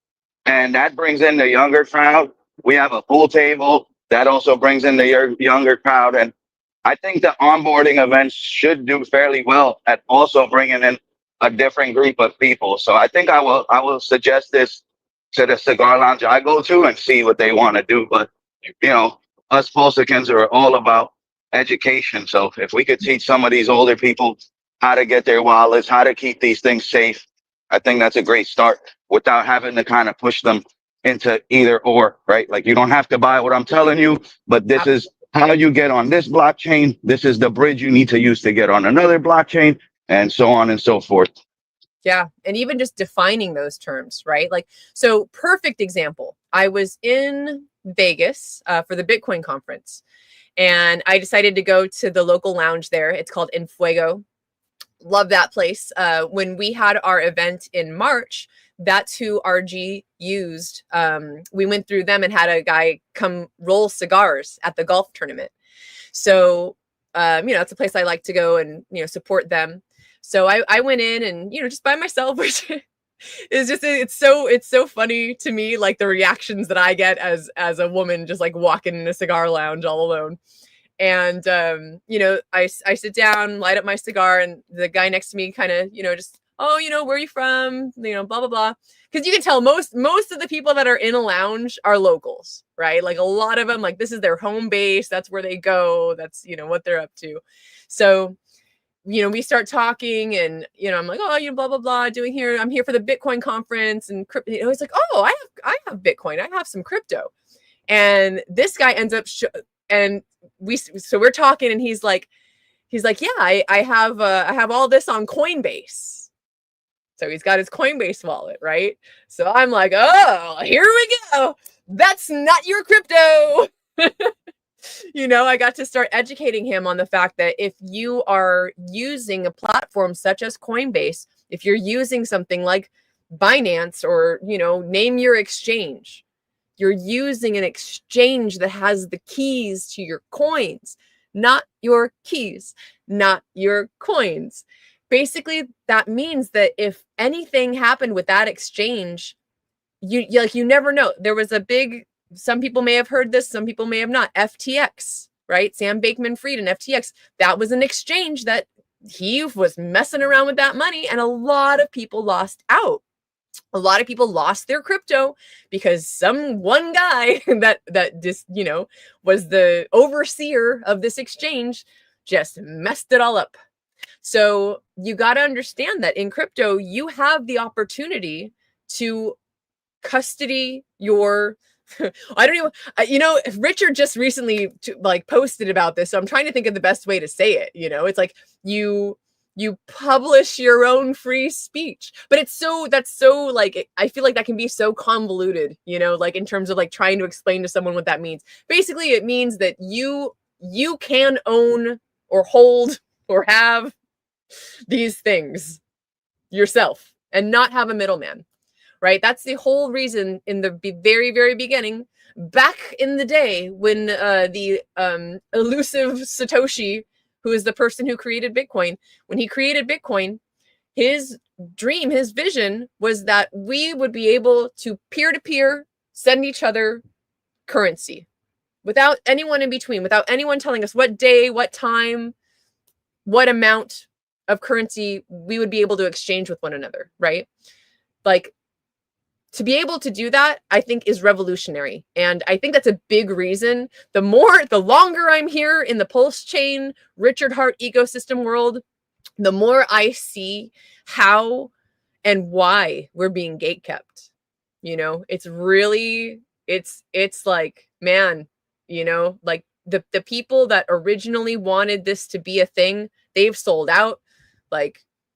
and that brings in the younger crowd. We have a pool table that also brings in the younger crowd. And I think the onboarding events should do fairly well at also bringing in a different group of people. So I think I will suggest this to the cigar lounge I go to and see what they want to do. But us Pulsicans are all about education. So if we could teach some of these older people how to get their wallets, how to keep these things safe, I think that's a great start without having to kind of push them into either or, right? Like you don't have to buy what I'm telling you, but this is how you get on this blockchain. This is the bridge you need to use to get on another blockchain, and so on and so forth. Yeah. And even just defining those terms, right? Like, so perfect example. I was in Vegas for the Bitcoin conference, and I decided to go to the local lounge there. It's called In Fuego. Love that place. When we had our event in March, that's who RG used. We went through them and had a guy come roll cigars at the golf tournament. So, that's a place I like to go and, support them. So I went in and, just by myself, which is just, it's so funny to me, like the reactions that I get as a woman, just like walking in a cigar lounge all alone. And, I sit down, light up my cigar, and the guy next to me kind of, just, oh, where are you from? Blah, blah, blah. Cause you can tell most of the people that are in a lounge are locals, right? Like a lot of them, like this is their home base. That's where they go. That's, what they're up to. So we start talking, and I'm like, oh, blah blah blah, I'm here for the Bitcoin conference, and he's like, oh, I have Bitcoin, I have some crypto. And this guy ends up and we're talking, and he's like, yeah, I have all this on Coinbase. So he's got his Coinbase wallet, right? So I'm like, oh, here we go. That's not your crypto. I got to start educating him on the fact that if you are using a platform such as Coinbase, if you're using something like Binance, or, name your exchange, you're using an exchange that has the keys to your coins, not your keys, not your coins. Basically, that means that if anything happened with that exchange, you never know. There was some people may have heard this, some people may have not. FTX, right? Sam Bankman-Fried and FTX. That was an exchange that he was messing around with that money, and a lot of people lost out. A lot of people lost their crypto because one guy that just, was the overseer of this exchange just messed it all up. So you got to understand that in crypto, you have the opportunity to custody your I don't even, Richard just recently posted about this. So I'm trying to think of the best way to say it. It's like you publish your own free speech, but that's so I feel like that can be so convoluted, in terms of trying to explain to someone what that means. Basically, it means that you can own or hold or have these things yourself and not have a middleman. Right? That's the whole reason in the very, very beginning, back in the day when the elusive Satoshi, who is the person who created Bitcoin, when he created Bitcoin, his dream, his vision was that we would be able to peer-to-peer send each other currency without anyone in between, without anyone telling us what day, what time, what amount of currency we would be able to exchange with one another, right? To be able to do that, I think, is revolutionary. And I think that's a big reason. The longer I'm here in the Pulse Chain, Richard Hart ecosystem world, the more I see how and why we're being gatekept. It's really, it's like, man, the people that originally wanted this to be a thing, they've sold out.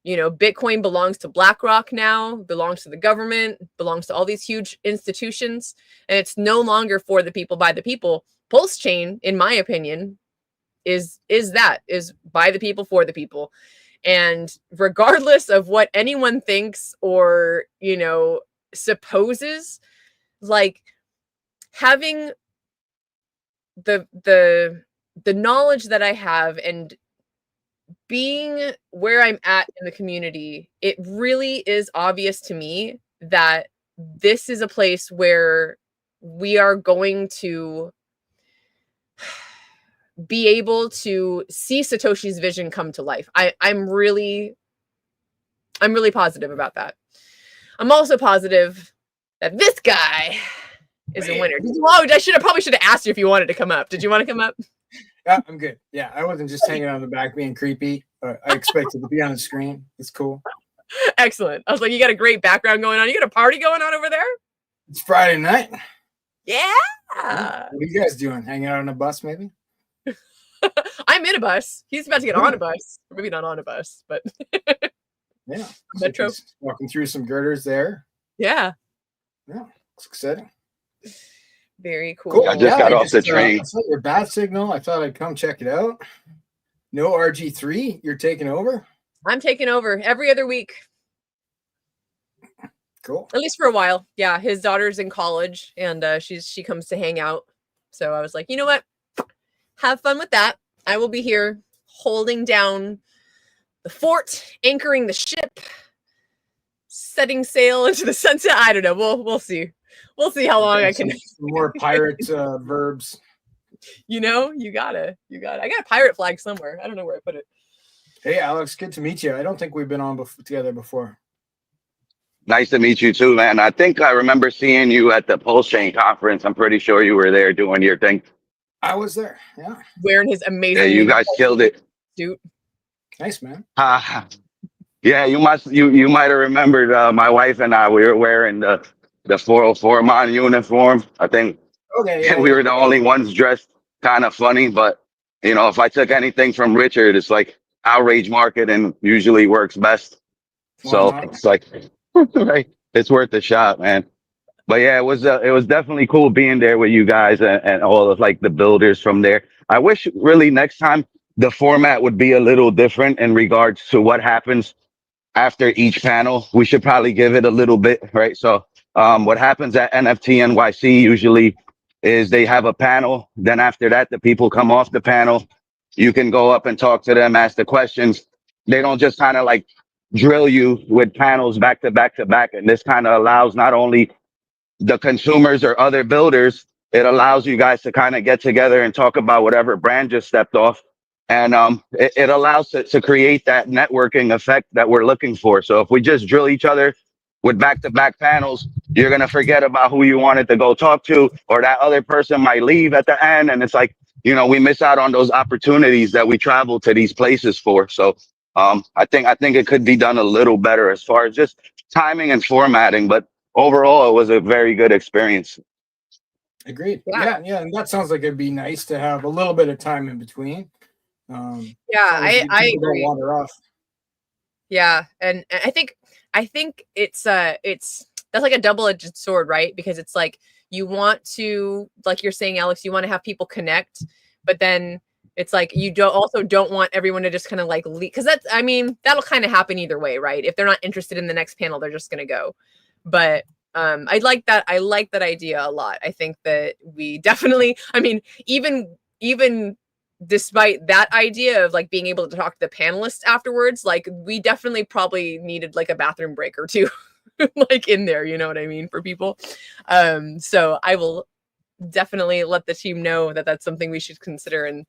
Bitcoin belongs to BlackRock now, belongs to the government, belongs to all these huge institutions, and it's no longer for the people, by the people. Pulse Chain, in my opinion, is by the people, for the people. And regardless of what anyone thinks or, supposes, having the knowledge that I have and being where I'm at in the community, it really is obvious to me that this is a place where we are going to be able to see Satoshi's vision come to life. I'm really positive about that. I'm also positive that this guy is a winner. I probably should have asked you if you wanted to come up. Did you want to come up? Yeah, I'm good. Yeah, I wasn't just hanging on the back being creepy. I expected to be on the screen. It's cool. Excellent. I was like, you got a great background going on. You got a party going on over there? It's Friday night. Yeah. What are you guys doing? Hanging out on a bus, maybe? I'm in a bus. He's about to get on a bus. Or maybe not on a bus, but yeah. Metro. So walking through some girders there. Yeah. Yeah, it's exciting. Very cool. I just got off the train. I saw your bat signal. I thought I'd come check it out. No RG3, you're taking over? I'm taking over every other week. Cool. At least for a while. Yeah, his daughter's in college, and she comes to hang out. So I was like, you know what? Have fun with that. I will be here holding down the fort, anchoring the ship, setting sail into the sunset. I don't know. We'll see. We'll see how long I can. Some more pirate verbs. You gotta. I got a pirate flag somewhere. I don't know where I put it. Hey, Alex, good to meet you. I don't think we've been on together before. Nice to meet you too, man. I think I remember seeing you at the Pulse Chain conference. I'm pretty sure you were there doing your thing. I was there, yeah. Wearing his amazing. Yeah, you guys killed it. Suit. Nice, man. Yeah, you might have remembered my wife and I. We were wearing the 404 Mon uniform. I think Okay, yeah, we yeah. were the only ones dressed kind of funny. But if I took anything from Richard, it's like outrage marketing usually works best. Why So not? it's like, right, it's worth a shot, man. But yeah, it was definitely cool being there with you guys and all of like the builders from there. I wish really next time the format would be a little different in regards to what happens after each panel. We should probably give it a little bit, right? So what happens at NFT NYC usually is they have a panel. Then after that, the people come off the panel. You can go up and talk to them, ask the questions. They don't just kind of like drill you with panels back to back to back. And this kind of allows not only the consumers or other builders, it allows you guys to kind of get together and talk about whatever brand just stepped off. And it allows it to create that networking effect that we're looking for. So if we just drill each other with back-to-back panels, you're going to forget about who you wanted to go talk to, or that other person might leave at the end. And it's like, we miss out on those opportunities that we travel to these places for. So I think it could be done a little better as far as just timing and formatting. But overall, it was a very good experience. Agreed. Yeah. Yeah, and that sounds like it'd be nice to have a little bit of time in between. Yeah, so that I people don't agree. wander off. Yeah, and I think it's that's like a double-edged sword, right? Because it's like you want to, like you're saying, Alex, you want to have people connect, but then it's like you don't want everyone to just kind of like leak, because that'll kind of happen either way, right? If they're not interested in the next panel, they're just gonna go. But I like that idea a lot. I think that we definitely, even despite that idea of like being able to talk to the panelists afterwards, like we definitely probably needed like a bathroom break or two like in there, you know what I mean, for people. So I will definitely let the team know that that's something we should consider. And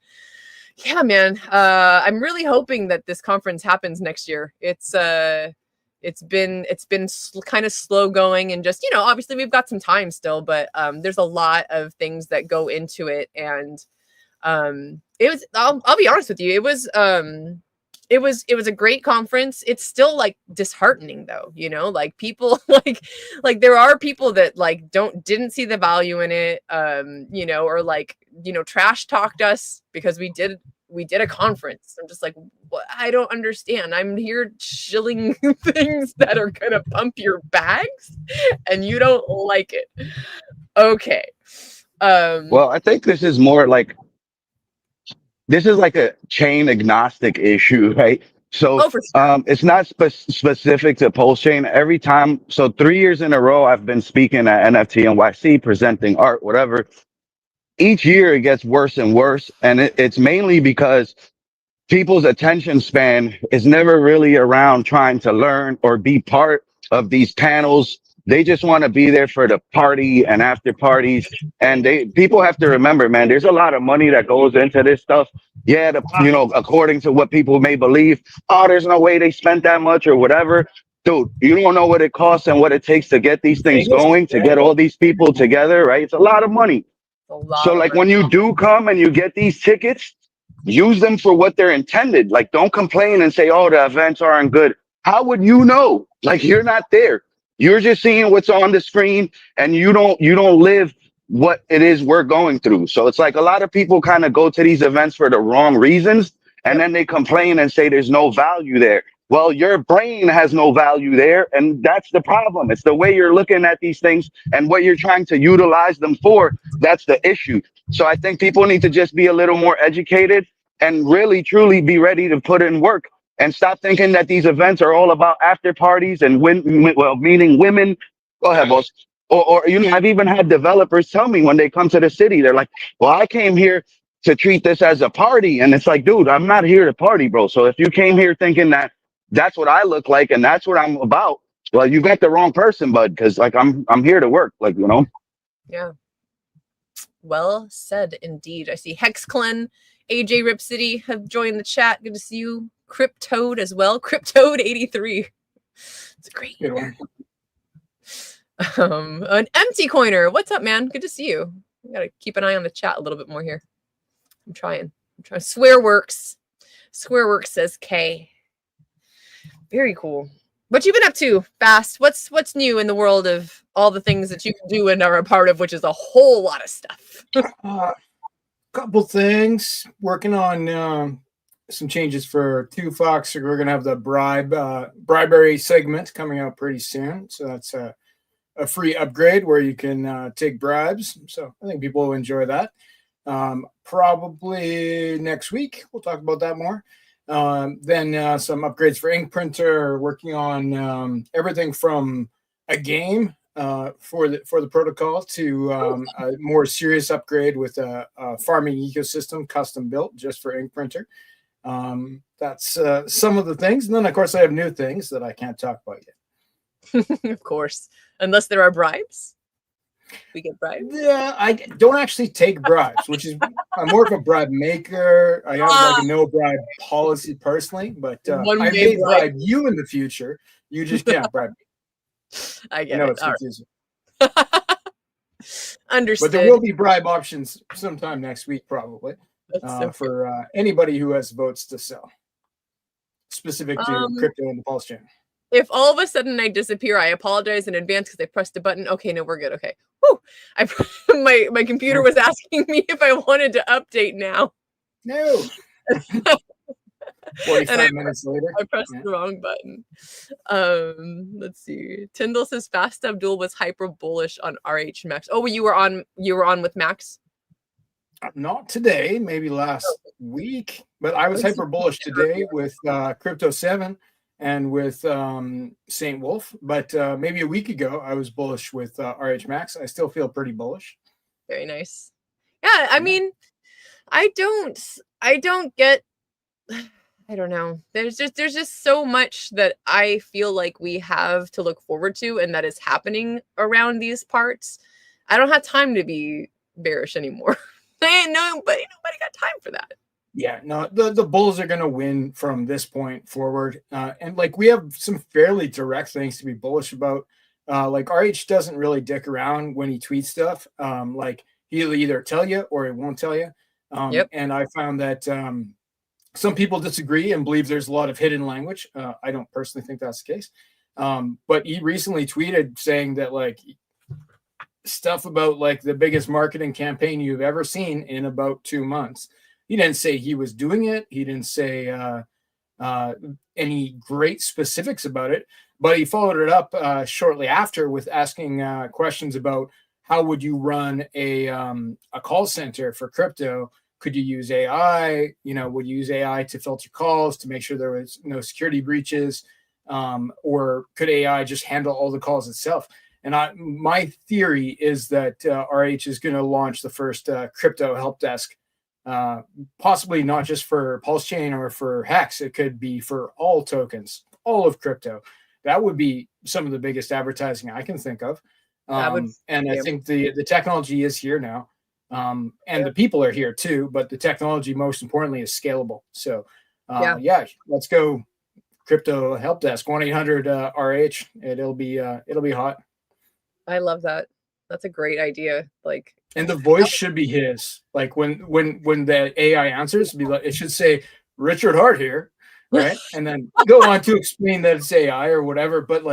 yeah, man, I'm really hoping that this conference happens next year. It's been kind of slow going, and just, obviously we've got some time still, but there's a lot of things that go into it. And it was, I'll be honest with you, it was a great conference. It's still like disheartening though, like people like there are people that like didn't see the value in it, or like, trash talked us because we did a conference. I'm just like, what? I don't understand. I'm here shilling things that are gonna pump your bags and you don't like it. Okay. Well, I think this is more like a chain agnostic issue, right? So Oh, for sure. it's not specific to Pulse Chain. Every time, so 3 years in a row, I've been speaking at NFT NYC, presenting art, whatever. Each year it gets worse and worse, and it's mainly because people's attention span is never really around trying to learn or be part of these panels. They just want to be there for the party and after parties. And people have to remember, man, there's a lot of money that goes into this stuff. Yeah, according to what people may believe, oh, there's no way they spent that much or whatever. Dude, you don't know what it costs and what it takes to get these things going, to get all these people together, right? It's a lot of money. A lot So of like money. when you do come and you get these tickets, use them for what they're intended. Like, don't complain and say, oh, the events aren't good. How would you know? Like, you're not there. You're just seeing what's on the screen, and you don't live what it is we're going through. So it's like a lot of people kind of go to these events for the wrong reasons, and then they complain and say there's no value there. Well, your brain has no value there, and that's the problem. It's the way you're looking at these things and what you're trying to utilize them for. That's the issue. So I think people need to just be a little more educated and really, truly be ready to put in work and stop thinking that these events are all about after parties and meaning women. Go ahead, boss. Or I've even had developers tell me when they come to the city, they're like, well, I came here to treat this as a party. And it's like, dude, I'm not here to party, bro. So if you came here thinking that that's what I look like and that's what I'm about, well, you got the wrong person, bud, because like I'm here to work, like, Yeah. Well said indeed. I see Hexclen, AJ Rip City have joined the chat. Good to see you. Cryptoad as well. Cryptoad83. It's a great Good year. one. An empty coiner. What's up, man? Good to see you. I gotta keep an eye on the chat a little bit more here. I'm trying. Swear works. Squareworks says K. Very cool. What you been up to, Fast? What's new in the world of all the things that you can do and are a part of, which is a whole lot of stuff. Couple things. Working on some changes for 2Fox. We're gonna have the bribery segment coming out pretty soon. So that's a free upgrade where you can take bribes. So I think people will enjoy that. Probably next week we'll talk about that more. Then some upgrades for ink printer. Working on everything from a game for the protocol to a more serious upgrade with a farming ecosystem custom built just for ink printer. That's some of the things, and then of course I have new things that I can't talk about yet. Of course, unless there are bribes. We get bribes. Yeah, I don't actually take bribes, which is I'm more of a bribe maker. I have like a no bribe policy personally, but I may bribe you in the future. You just can't bribe me. I get know it. it's confusing. Understood. But there will be bribe options sometime next week, probably, for anybody who has votes to sell, specific to crypto and the Pulse chain. If all of a sudden I disappear, I apologize in advance because I pressed a button. Okay, no, we're good. Okay. Whew. My computer was asking me if I wanted to update now. No. 45 minutes later. I pressed the wrong button. Let's see. Tyndall says Fast Abdul was hyper bullish on RH Max. Oh, you were on with Max? Not today, maybe last week, but I was hyper bullish today with Crypto 7. And with St. Wolf, but maybe a week ago I was bullish with RH Max. I still feel pretty bullish. Very nice. Yeah, I mean, I don't get. I don't know. There's just so much that I feel like we have to look forward to, and that is happening around these parts. I don't have time to be bearish anymore. Nobody got time for that. Yeah, no, the Bulls are going to win from this point forward. And like we have some fairly direct things to be bullish about. Like RH doesn't really dick around when he tweets stuff. Like he'll either tell you or he won't tell you. And I found that some people disagree and believe there's a lot of hidden language. I don't personally think that's the case. But he recently tweeted saying that like stuff about like the biggest marketing campaign you've ever seen in about 2 months. He didn't say he was doing it. He didn't say any great specifics about it, but he followed it up shortly after with asking questions about how would you run a call center for crypto? Could you use AI? Would you use AI to filter calls to make sure there was no security breaches? Or could AI just handle all the calls itself? And my theory is that RH is going to launch the first crypto help desk. Possibly not just for Pulse Chain or for Hex. It could be for all tokens, all of crypto. That would be some of the biggest advertising I can think of. And I think the technology is here now. And the people are here too, but the technology most importantly is scalable. So let's go crypto help desk 1-800 RH. It'll be hot. I love that. That's a great idea. And the voice should be his. Like when the AI answers, it should say Richard Hart here, right? And then go on to explain that it's AI or whatever. But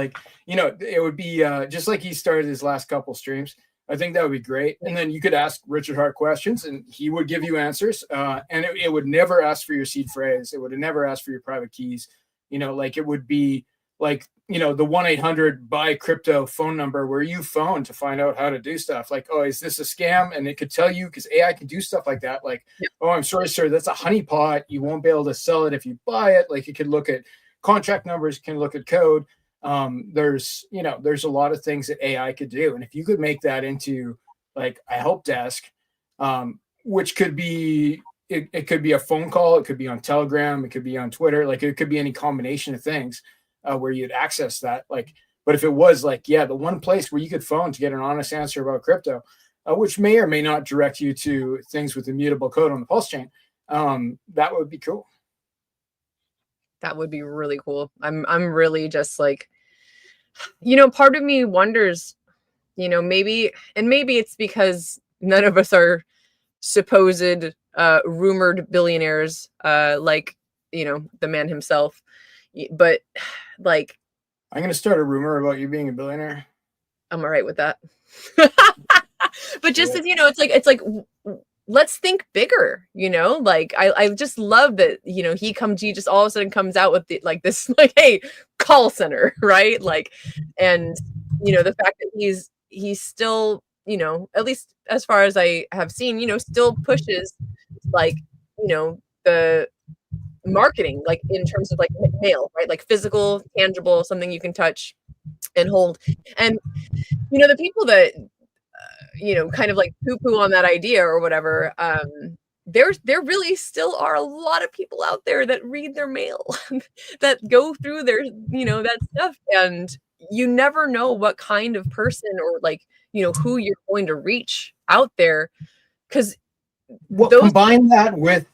it would be just like he started his last couple streams. I think that would be great. And then you could ask Richard Hart questions, and he would give you answers. And it would never ask for your seed phrase. It would never ask for your private keys. It would be like the 1-800 buy crypto phone number where you phone to find out how to do stuff. Like, oh, is this a scam? And it could tell you, because AI can do stuff like that. Like, oh, I'm sorry, sir, that's a honeypot. You won't be able to sell it if you buy it. Like, it could look at contract numbers, can look at code. There's a lot of things that AI could do. And if you could make that into like a help desk, which could be, it could be a phone call, it could be on Telegram, it could be on Twitter, like it could be any combination of things. Where you'd access that, but if it was the one place where you could phone to get an honest answer about crypto, which may or may not direct you to things with immutable code on the Pulse chain, that would be cool. That would be really cool. I'm really just part of me wonders, maybe it's because none of us are supposed rumored billionaires like the man himself. But like, I'm going to start a rumor about you being a billionaire. I'm all right with that. But just as, it's like, let's think bigger, like I just love that, he just all of a sudden comes out with this, hey, call center, right? Like, and, the fact that he's still, at least as far as I have seen, still pushes the marketing, like in terms of like mail, right? Like physical, tangible, something you can touch and hold. And, the people that, kind of like poo-poo on that idea or whatever, there really still are a lot of people out there that read their mail, that go through their, that stuff. And you never know what kind of person or like, who you're going to reach out there. Because combine that with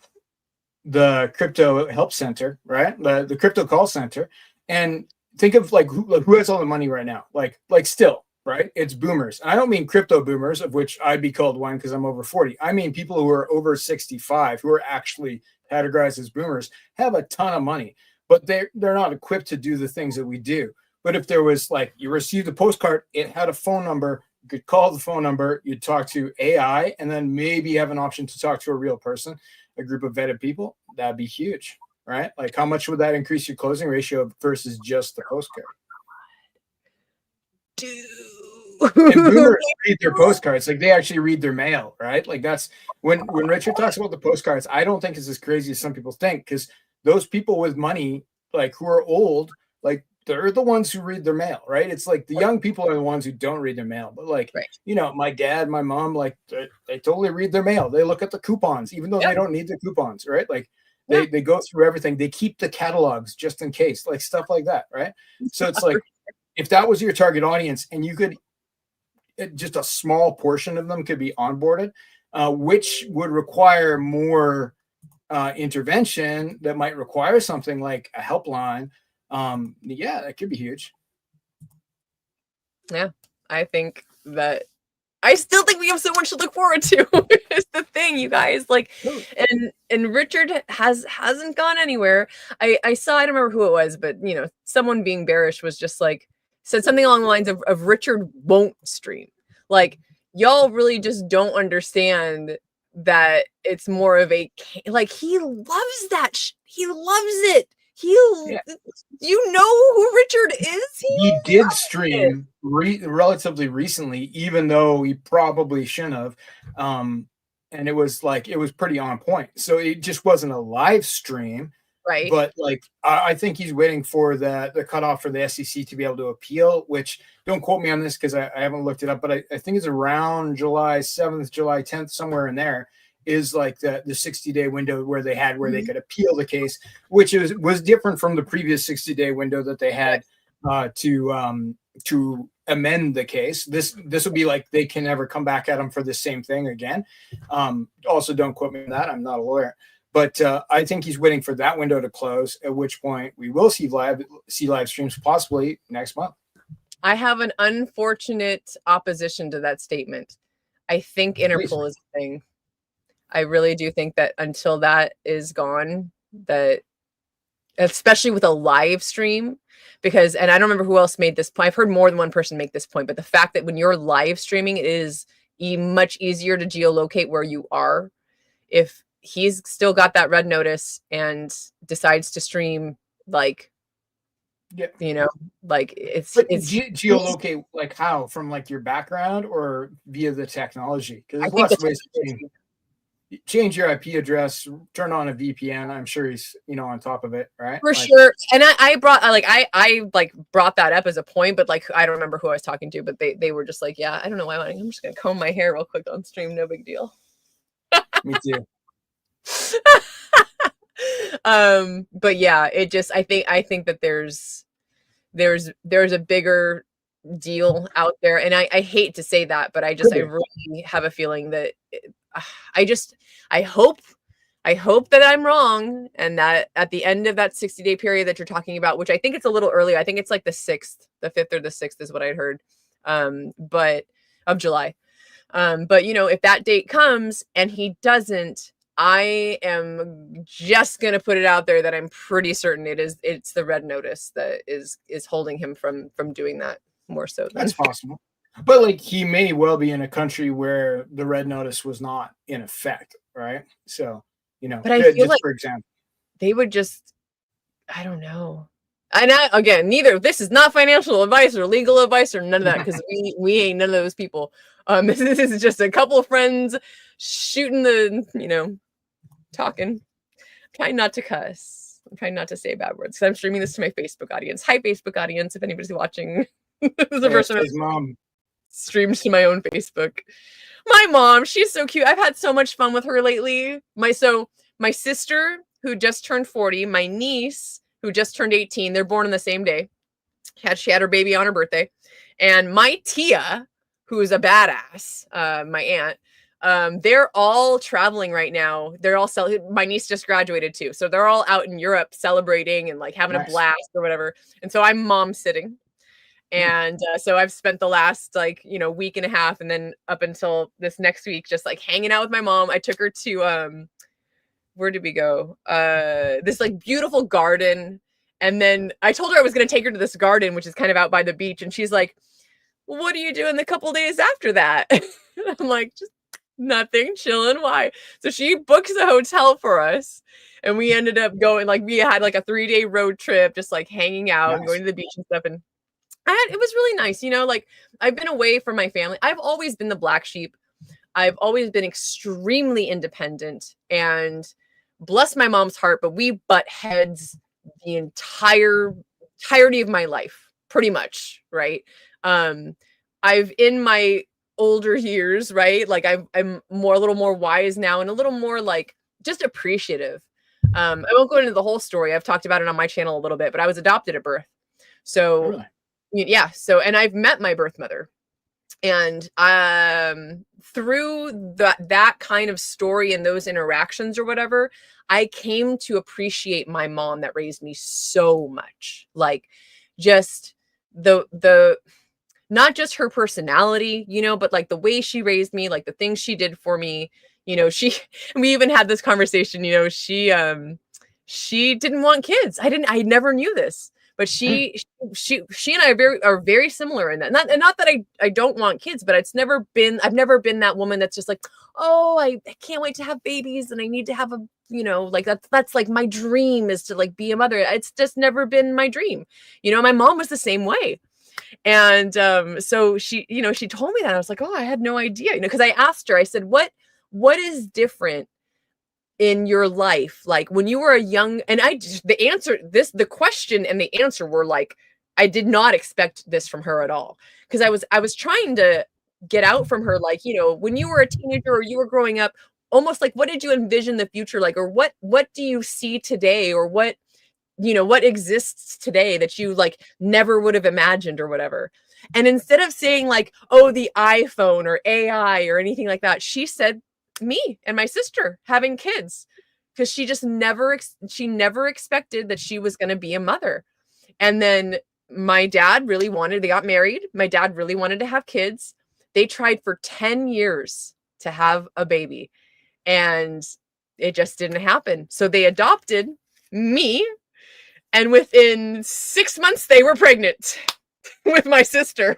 the crypto help center, right? The crypto call center, and think of like who has all the money right now? Like still, right? It's boomers. And I don't mean crypto boomers, of which I'd be called one because I'm over 40. I mean people who are over 65, who are actually categorized as boomers, have a ton of money, but they're not equipped to do the things that we do. But if there was like, you received a postcard, it had a phone number, you could call the phone number, you'd talk to AI, and then maybe have an option to talk to a real person, a group of vetted people, that'd be huge, right? Like how much would that increase your closing ratio versus just the postcard? Dude. And boomers read their postcards, like they actually read their mail, right? Like that's when Richard talks about the postcards, I don't think it's as crazy as some people think, because those people with money, like who are old, like they're the ones who read their mail, right? It's like the young people are the ones who don't read their mail. But like, right. My dad, my mom, like they totally read their mail. They look at the coupons, even though they don't need the coupons, right? Like they go through everything. They keep the catalogs just in case, like stuff like that, right? So it's like, if that was your target audience and you could, just a small portion of them could be onboarded, which would require more intervention, that might require something like a helpline. That could be huge. Yeah, I think that I still think we have so much to look forward to. It's the thing, you guys. Like, and Richard hasn't gone anywhere. I saw, I don't remember who it was, but someone being bearish was just like, said something along the lines of Richard won't stream. Like, y'all really just don't understand that it's more of a, like, he loves that. He loves it. You know who Richard is? He did stream relatively recently, even though he probably shouldn't have. And it was pretty on point. So it just wasn't a live stream. Right. But like, I think he's waiting for the cutoff for the SEC to be able to appeal, which, don't quote me on this because I haven't looked it up, but I think it's around July 7th, July 10th, somewhere in there is like the 60-day window where they could appeal the case, which was different from the previous 60-day window that they had to amend the case. This will be like, they can never come back at them for the same thing again. Also, don't quote me on that. I'm not a lawyer. But I think he's waiting for that window to close, at which point we will see live streams possibly next month. I have an unfortunate opposition to that statement. I think Interpol is a thing. I really do think that until that is gone, that especially with a live stream, because, and I don't remember who else made this point. I've heard more than one person make this point, but the fact that when you're live streaming, it is much easier to geolocate where you are. If he's still got that red notice and decides to stream, like, like it's geolocate, like how, from like your background or via the technology? Because there's lots of ways to change your IP address, turn on a VPN. I'm sure he's on top of it, right? For sure. And I brought brought that up as a point, but like I don't remember who I was talking to, but they were just like, yeah, I don't know why. I'm just gonna comb my hair real quick on stream, no big deal. Me too. But yeah, it just, I think that there's a bigger deal out there, and I hate to say that, but I really have a feeling that I hope that I'm wrong, and that at the end of that 60-day period that you're talking about, which I think it's a little earlier, I think it's like the 5th or the 6th is what I'd heard, but of July. But if that date comes and he doesn't I am just gonna put it out there that I'm pretty certain it's the red notice that is holding him from doing that more so than That's possible. But like he may well be in a country where the red notice was not in effect, right? So, you know, but I feel just like for example. they would just, I don't know. And again, neither this is not financial advice or legal advice or none of that, because we ain't none of those people. This is just a couple of friends shooting the, talking. I'm trying not to cuss. I'm trying not to say bad words, because I'm streaming this to my Facebook audience. Hi, Facebook audience, if anybody's watching. This is the first time His mom streamed to my own Facebook. My mom, she's so cute. I've had so much fun with her lately. My sister, who just turned 40, my niece, who just turned 18, they're born on the same day. She had her baby on her birthday. And my Tia, who is a badass, my aunt, they're all traveling right now. They're all my niece just graduated too. So they're all out in Europe celebrating and like having a blast or whatever. And so I'm mom sitting. And so I've spent the last week and a half, and then up until this next week, just like hanging out with my mom. I took her to where did we go? This like beautiful garden. And then I told her I was going to take her to this garden, which is kind of out by the beach. And she's like, well, what are you doing the couple days after that? I'm like, just nothing, chilling. Why? So she books a hotel for us. And we ended up going, like, we had like a 3-day road trip, just like hanging out and going to the beach and stuff. And it was really nice. Like I've been away from my family. I've always been the black sheep. I've always been extremely independent, and bless my mom's heart, but we butt heads the entirety of my life, pretty much. Right. I've in my older years, right? Like I'm a little more wise now and a little more like just appreciative. I won't go into the whole story. I've talked about it on my channel a little bit, but I was adopted at birth. So really? Yeah. So, and I've met my birth mother, and through that kind of story and those interactions or whatever, I came to appreciate my mom that raised me so much. Like just the not just her personality, but like the way she raised me, like the things she did for me. We even had this conversation, she didn't want kids. I never knew this. But she and I are very similar in that. Not that I don't want kids, but I've never been that woman that's just like, oh, I can't wait to have babies and I need to have a, like that's like my dream is to like be a mother. It's just never been my dream. My mom was the same way. And so she told me that. I was like, oh, I had no idea. Because I asked her, I said, what is different in your life, like when you were a young, and the question and the answer were like, I did not expect this from her at all, because I was trying to get out from her, like, when you were a teenager or you were growing up, almost like, what did you envision the future like, or what do you see today, or what exists today that you like never would have imagined or whatever. And instead of saying like, oh, the iPhone or AI or anything like that, she said me and my sister having kids, because she just never expected that she was going to be a mother. And then my dad they got married. My dad really wanted to have kids. They tried for 10 years to have a baby, and it just didn't happen. So they adopted me, and within 6 months they were pregnant with my sister.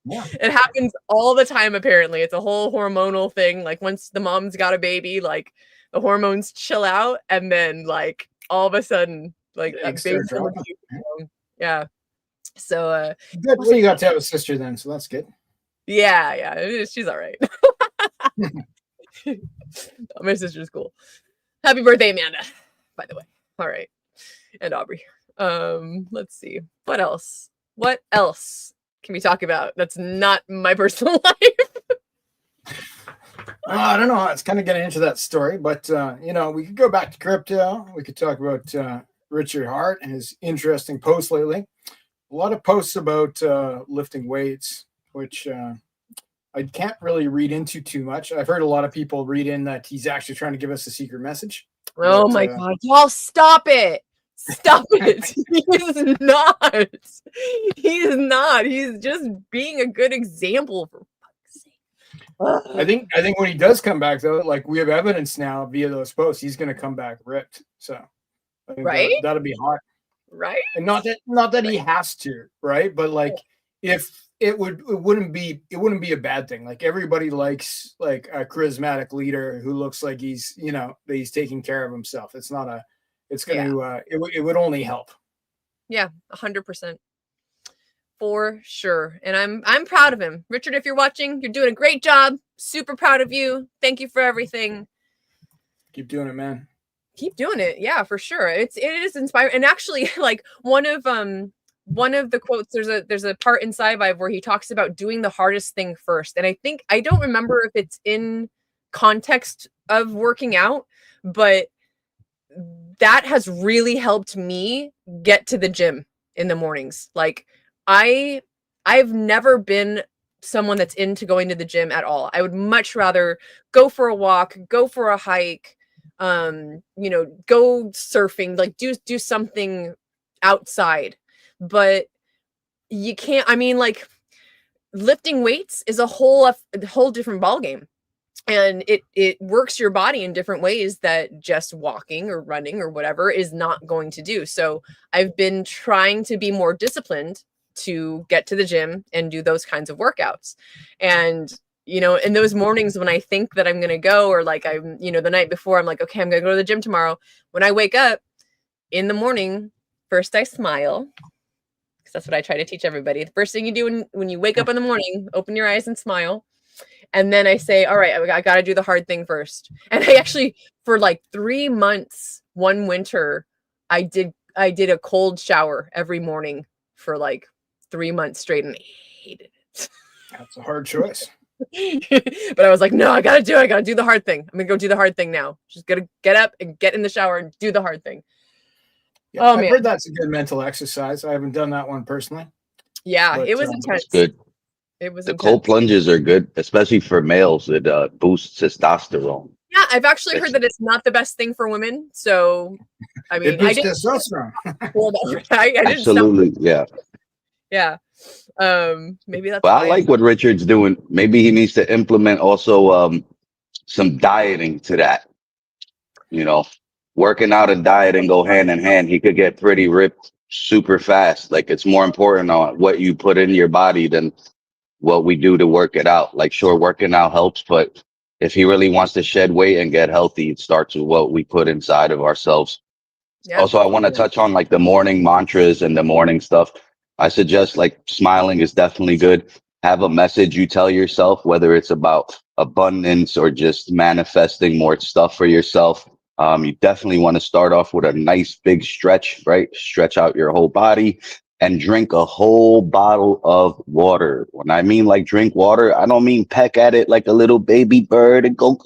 Yeah. It happens all the time, apparently. It's a whole hormonal thing. Like once the mom's got a baby, like the hormones chill out, and then like all of a sudden, like a baby. Yeah. So good. Well, you got to have a sister then, so that's good. Yeah. She's all right. My sister's cool. Happy birthday, Amanda, by the way. All right. And Aubrey. Let's see. What else can we talk about that's not my personal life? I don't know. It's kind of getting into that story, but we could go back to crypto. We could talk about Richard Hart and his interesting posts lately. A lot of posts about lifting weights, which I can't really read into too much. I've heard a lot of people read in that he's actually trying to give us a secret message. Oh my God, y'all stop it. Stop it. He's not. He's not. He's just being a good example, for fuck's sake. I think when he does come back though, like we have evidence now via those posts, he's going to come back ripped. So I think Right? that'll be hot. Right? And not that he has to, right? But like if it wouldn't be a bad thing. Like everybody likes like a charismatic leader who looks like he's, that he's taking care of himself. It's not a, it's going to, it would only help. Yeah, 100%. For sure. And I'm proud of him. Richard, if you're watching, you're doing a great job. Super proud of you. Thank you for everything. Keep doing it, man. Keep doing it. Yeah, for sure. It is inspiring. And actually, like one of the quotes, there's a part in Sci-Vibe where he talks about doing the hardest thing first. And I don't remember if it's in context of working out, but that has really helped me get to the gym in the mornings. Like I've never been someone that's into going to the gym at all. I would much rather go for a walk, go for a hike, go surfing, like do something outside. But you can't, like lifting weights is a whole different ballgame. And it works your body in different ways that just walking or running or whatever is not going to do. So I've been trying to be more disciplined to get to the gym and do those kinds of workouts. And, in those mornings when I think that I'm going to go, or like I'm, the night before, I'm like, okay, I'm going to go to the gym tomorrow. When I wake up in the morning, first I smile, because that's what I try to teach everybody. The first thing you do when you wake up in the morning, open your eyes and smile. And then I say, all right, I got to do the hard thing first. And I actually, for like 3 months, one winter, I did a cold shower every morning for like 3 months straight, and I hated it. That's a hard choice. But I was like, no, I got to do it. I got to do the hard thing. I'm going to go do the hard thing now. Just got to get up and get in the shower and do the hard thing. Yeah, I've heard that's a good mental exercise. I haven't done that one personally. Yeah, it was intense. Good. It was the intense. cold plunges are good, especially for males. It boosts testosterone. Yeah, I've actually heard that it's not the best thing for women. So, I mean, I didn't. Testosterone. I didn't Absolutely, yeah. Yeah. Maybe that's. But I like what Richard's doing. Maybe he needs to implement also some dieting to that. Working out and dieting go hand in hand. He could get pretty ripped super fast. Like it's more important on what you put in your body than what we do to work it out. Like sure, working out helps, but if he really wants to shed weight and get healthy, it starts with what we put inside of ourselves. Yeah. Also, I want to touch on like the morning mantras and the morning stuff. I suggest like smiling is definitely good. Have a message you tell yourself, whether it's about abundance or just manifesting more stuff for yourself. You definitely want to start off with a nice big stretch, right? Stretch out your whole body and drink a whole bottle of water. When I mean like drink water, I don't mean peck at it like a little baby bird and go,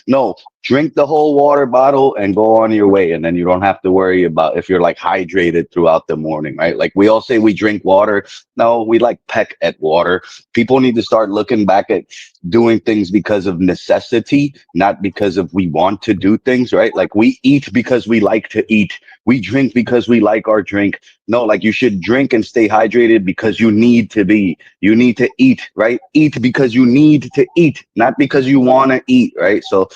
no, drink the whole water bottle and go on your way. And then you don't have to worry about if you're like hydrated throughout the morning, right? Like we all say we drink water. No, we like peck at water. People need to start looking back at doing things because of necessity, not because of we want to do things, right? Like we eat because we like to eat. We drink because we like our drink. No, like you should drink and stay hydrated because you need to eat, right? Eat because you need to eat, not because you want to eat, right? So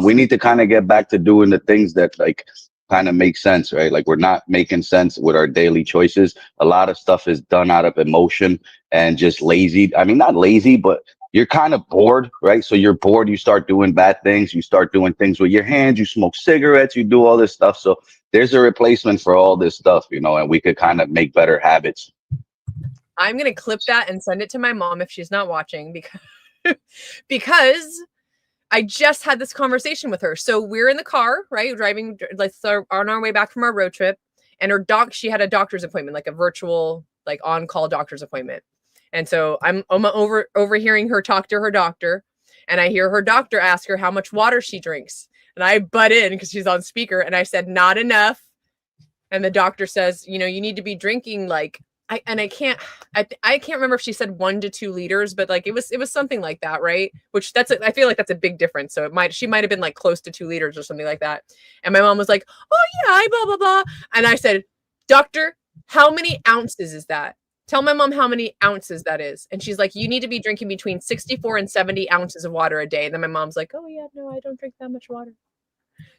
we need to kind of get back to doing the things that like kind of make sense, right? Like we're not making sense with our daily choices. A lot of stuff is done out of emotion and just lazy. I mean, not lazy, but you're kind of bored, right? So you're bored, you start doing bad things, you start doing things with your hands, you smoke cigarettes, you do all this stuff. So there's a replacement for all this stuff, and we could kind of make better habits. I'm going to clip that and send it to my mom if she's not watching because I just had this conversation with her. So we're in the car, right? Driving, like on our way back from our road trip, and she had a doctor's appointment, like a virtual, like on-call doctor's appointment. And so I'm overhearing her talk to her doctor, and I hear her doctor ask her how much water she drinks. And I butt in because she's on speaker, and I said, not enough. And the doctor says, you need to be drinking like, I can't remember if she said 1 to 2 liters, but like it was something like that, right? Which I feel like that's a big difference. So she might have been like close to 2 liters or something like that. And my mom was like, oh yeah, blah, blah, blah. And I said, doctor, how many ounces is that? Tell my mom how many ounces that is. And she's like, you need to be drinking between 64 and 70 ounces of water a day. And then my mom's like, oh yeah, no, I don't drink that much water.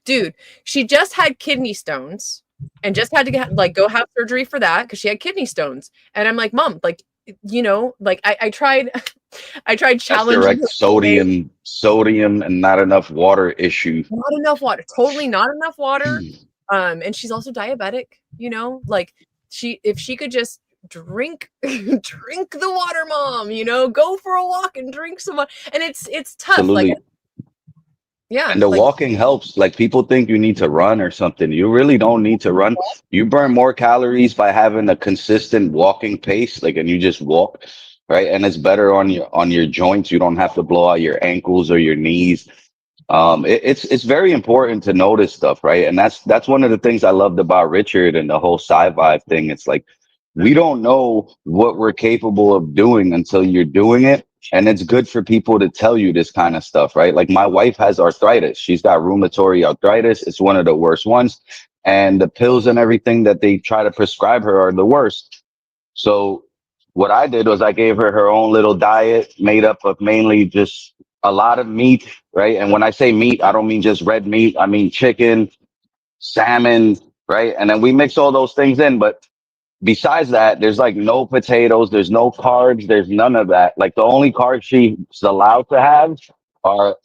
Dude, she just had kidney stones and just had to go have surgery for that because she had kidney stones. And I'm like, Mom, like, like I tried That's challenging direct her. sodium and not enough water issue. Not enough water. Totally not enough water. And she's also diabetic, like if she could just drink the water, Mom, go for a walk and drink some water. And it's tough. Absolutely. Like, yeah. And the walking helps. Like people think you need to run or something. You really don't need to run. You burn more calories by having a consistent walking pace, and you just walk, right? And it's better on your joints. You don't have to blow out your ankles or your knees. It's very important to notice stuff, right? And that's one of the things I loved about Richard and the whole sci-vibe thing. It's like we don't know what we're capable of doing until you're doing it. And it's good for people to tell you this kind of stuff, right? Like my wife has arthritis. She's got rheumatoid arthritis. It's one of the worst ones. And the pills and everything that they try to prescribe her are the worst. So what I did was I gave her own little diet made up of mainly just a lot of meat, right? And when I say meat, I don't mean just red meat. I mean chicken, salmon, right? And then we mix all those things in. But besides that, there's no potatoes, there's no carbs, there's none of that. Like the only carbs she's allowed to have are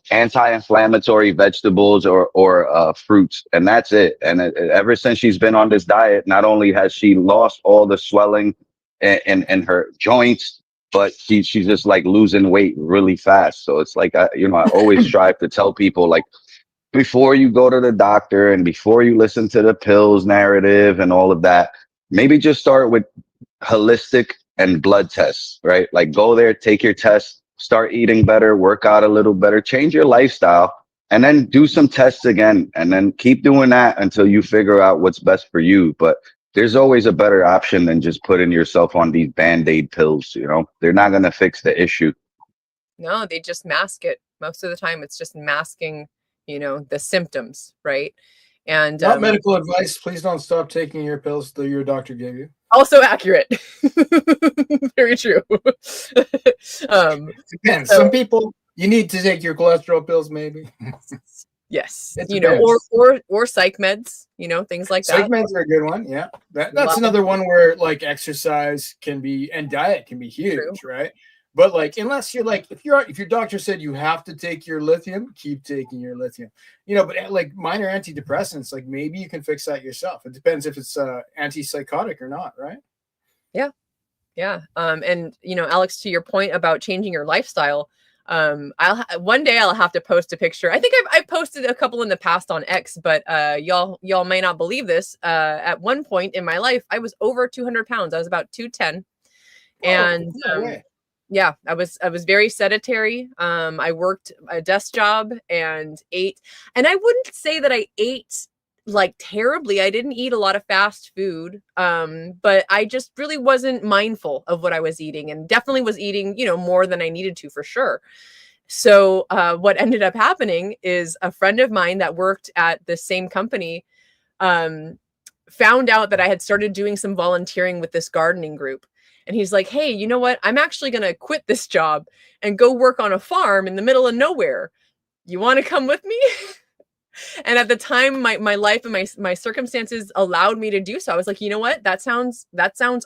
anti-inflammatory vegetables or fruits, and that's it. And ever since she's been on this diet, not only has she lost all the swelling in her joints, but she's just losing weight really fast. So it's I always strive to tell people before you go to the doctor and before you listen to the pills narrative and all of that, maybe just start with holistic and blood tests, right? Go there, take your test, start eating better, work out a little better, change your lifestyle, and then do some tests again. And then keep doing that until you figure out what's best for you. But there's always a better option than just putting yourself on these Band-Aid pills. They're not going to fix the issue. No, they just mask it. Most of the time, it's just masking, the symptoms, right? And not medical advice. Please don't stop taking your pills that your doctor gave you. Also accurate. Very true. Depends. Some people, you need to take your cholesterol pills, maybe. Yes, or psych meds, things like that. Psych meds are a good one. Yeah, that's another one where exercise can be and diet can be huge, true. Right? But unless you're if your doctor said you have to take your lithium, keep taking your lithium. But minor antidepressants, maybe you can fix that yourself. It depends if it's antipsychotic or not, right? Yeah, yeah. And Alex, to your point about changing your lifestyle, one day I'll have to post a picture. I think I've posted a couple in the past on X, but y'all may not believe this. At one point in my life, I was over 200 pounds. I was about 210, and yeah, I was very sedentary. I worked a desk job and ate, and I wouldn't say that I ate terribly. I didn't eat a lot of fast food, but I just really wasn't mindful of what I was eating, and definitely was eating, more than I needed to for sure. So what ended up happening is a friend of mine that worked at the same company found out that I had started doing some volunteering with this gardening group. And he's like, hey, you know what? I'm actually going to quit this job and go work on a farm in the middle of nowhere. You want to come with me? And at the time, my life and my circumstances allowed me to do so. I was like, you know what? That sounds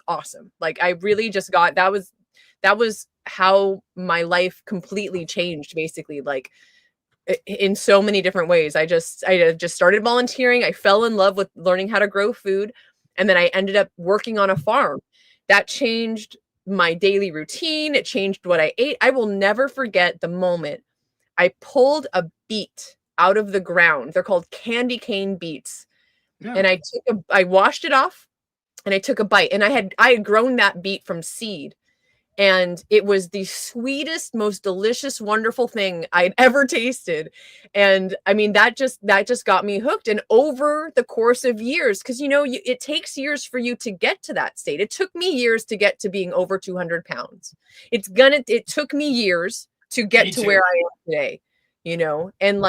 awesome. I really just got, that was how my life completely changed, basically, in so many different ways. I just started volunteering. I fell in love with learning how to grow food. And then I ended up working on a farm. That changed my daily routine. It changed what I ate. I will never forget the moment I pulled a beet out of the ground. They're called candy cane beets. Yeah. And I washed it off and I took a bite, and I had grown that beet from seed. And it was the sweetest, most delicious, wonderful thing I'd ever tasted. And I mean, that just got me hooked. And over the course of years, because, it takes years for you to get to that state. It took me years to get to being over 200 pounds. It took me years to get to where I am today, and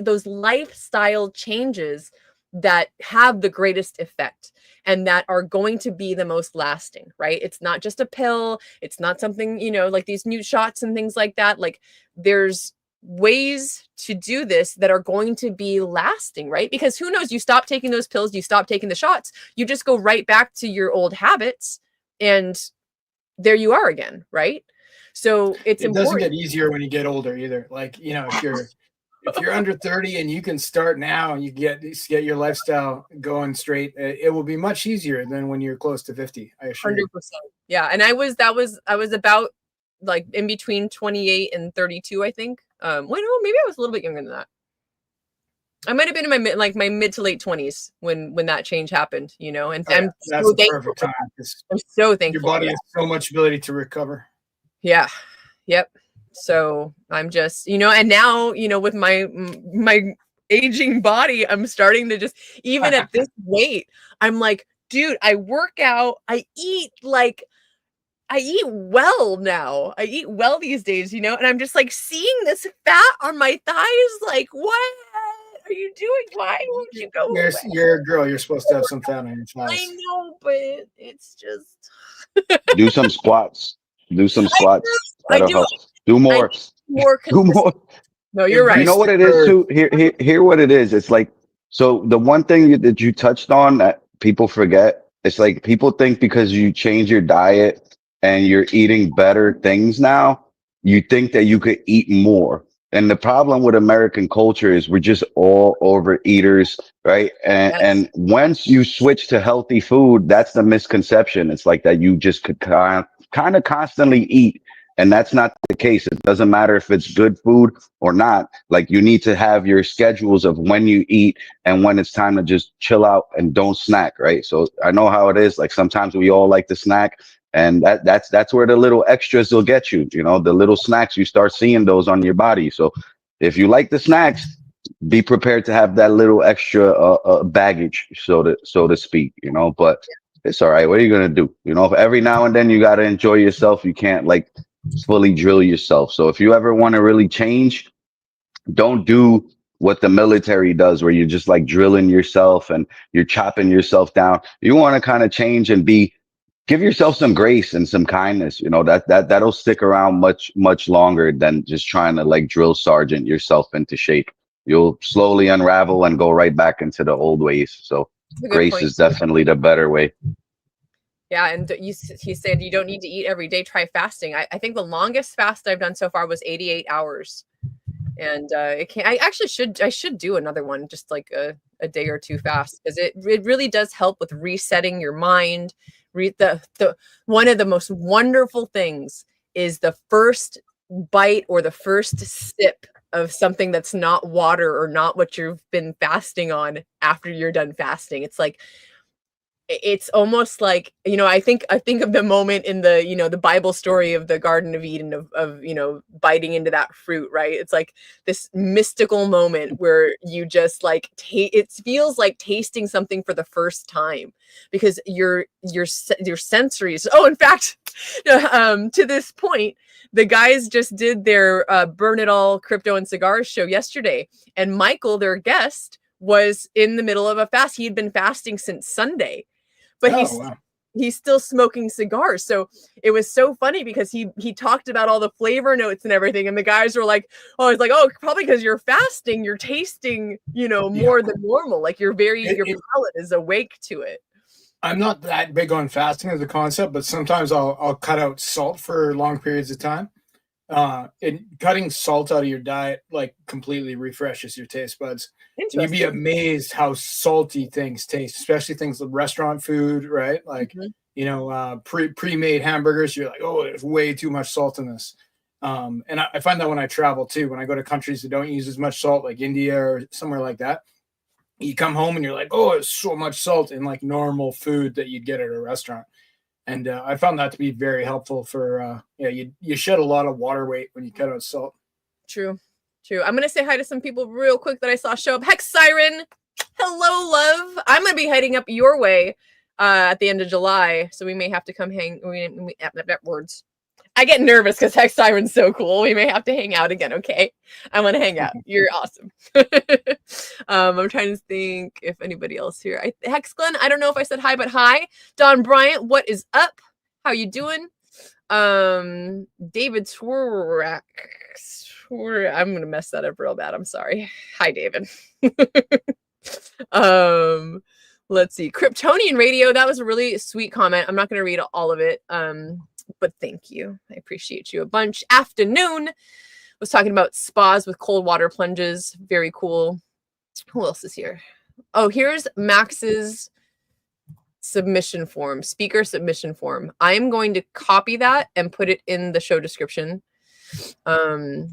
those lifestyle changes that have the greatest effect and that are going to be the most lasting, right? It's not just a pill. It's not something, like these new shots and things like that. Like there's ways to do this that are going to be lasting, right? Because who knows, you stop taking those pills, you stop taking the shots, you just go right back to your old habits and there you are again, right? So it doesn't get easier when you get older either. Like, if you're under 30 and you can start now and you get your lifestyle going straight, it will be much easier than when you're close to 50. I assure 100%. you. Yeah. And I was about like in between 28 and 32, I think. Wait, no, maybe I was a little bit younger than that. I might have been in my mid to late 20s when that change happened, and I'm that's so the perfect time. I'm so thankful. Your body has so much ability to recover. Yeah. Yep. So I'm just, and now, with my aging body, I'm starting to just, even at this weight, I'm like, dude, I work out, I eat well now. I eat well these days, and I'm just like seeing this fat on my thighs. Like, what are you doing? Why won't you go away? You're a girl. You're supposed to have some fat on your thighs. I know, but it's just. Do some squats. That'll help. Do more. Do more. No, you're right. You know what it is too? Here what it is. It's like, so the one thing that you touched on that people forget, it's like people think because you change your diet and you're eating better things now, you think that you could eat more. And the problem with American culture is we're just all overeaters, right? And once you switch to healthy food, that's the misconception. It's like that you just could kind of constantly eat. And that's not the case. It doesn't matter if it's good food or not. Like you need to have your schedules of when you eat and when it's time to just chill out and don't snack, right? So I know how it is. Like sometimes we all like to snack, and that's where the little extras will get you. The little snacks, you start seeing those on your body. So if you like the snacks, be prepared to have that little extra baggage, so to speak. But it's all right. What are you gonna do? If every now and then you gotta enjoy yourself, you can't like fully drill yourself. So if you ever want to really change, don't do what the military does, where you're just like drilling yourself and you're chopping yourself down. You want to kind of change and give yourself some grace and some kindness. That'll stick around much longer than just trying to like drill sergeant yourself into shape. You'll slowly unravel and go right back into the old ways. So grace is definitely the better way. Yeah, and you said you don't need to eat every day. Try fasting. I think the longest fast I've done so far was 88 hours, and I should do another one, just like a day or two fast, because it really does help with resetting your mind. The one of the most wonderful things is the first bite or the first sip of something that's not water or not what you've been fasting on after you're done fasting. It's almost like, I think of the moment in the, the Bible story of the Garden of Eden of biting into that fruit, right? It's like this mystical moment where you just like, it feels like tasting something for the first time, because your sensories. Oh, in fact, to this point, the guys just did their Burn It All Crypto and Cigars show yesterday. And Michael, their guest, was in the middle of a fast. He had been fasting since Sunday. But he's still smoking cigars. So it was so funny because he talked about all the flavor notes and everything. And the guys were like, it's like, probably because you're fasting, you're tasting, more than normal. Like your palate is awake to it. I'm not that big on fasting as a concept, but sometimes I'll cut out salt for long periods of time. And cutting salt out of your diet like completely refreshes your taste buds. You'd be amazed how salty things taste, especially things like restaurant food, right? Like, pre-made hamburgers. You're like, there's way too much salt in this. And I find that when I travel too, when I go to countries that don't use as much salt, like India or somewhere like that, you come home and you're like, there's so much salt in like normal food that you'd get at a restaurant. And I found that to be very helpful for, you shed a lot of water weight when you cut out salt. True. I'm going to say hi to some people real quick that I saw show up. Hex Siren. Hello, love. I'm going to be heading up your way at the end of July. So we may have to come hang. Words. I get nervous because Hex Siren's so cool. We may have to hang out again. Okay, I want to hang out. You're awesome. I'm trying to think if anybody else here. Hex Glenn, I don't know if I said hi, but hi. Don Bryant, what is up? How you doing? David Sworak. I'm gonna mess that up real bad. I'm sorry. Hi, David. Let's see. Kryptonian Radio. That was a really sweet comment. I'm not gonna read all of it. But thank you. I appreciate you a bunch. Afternoon was talking about spas with cold water plunges. Very cool. Who else is here? Oh, here's Max's submission form, speaker submission form. I'm going to copy that and put it in the show description. Oh,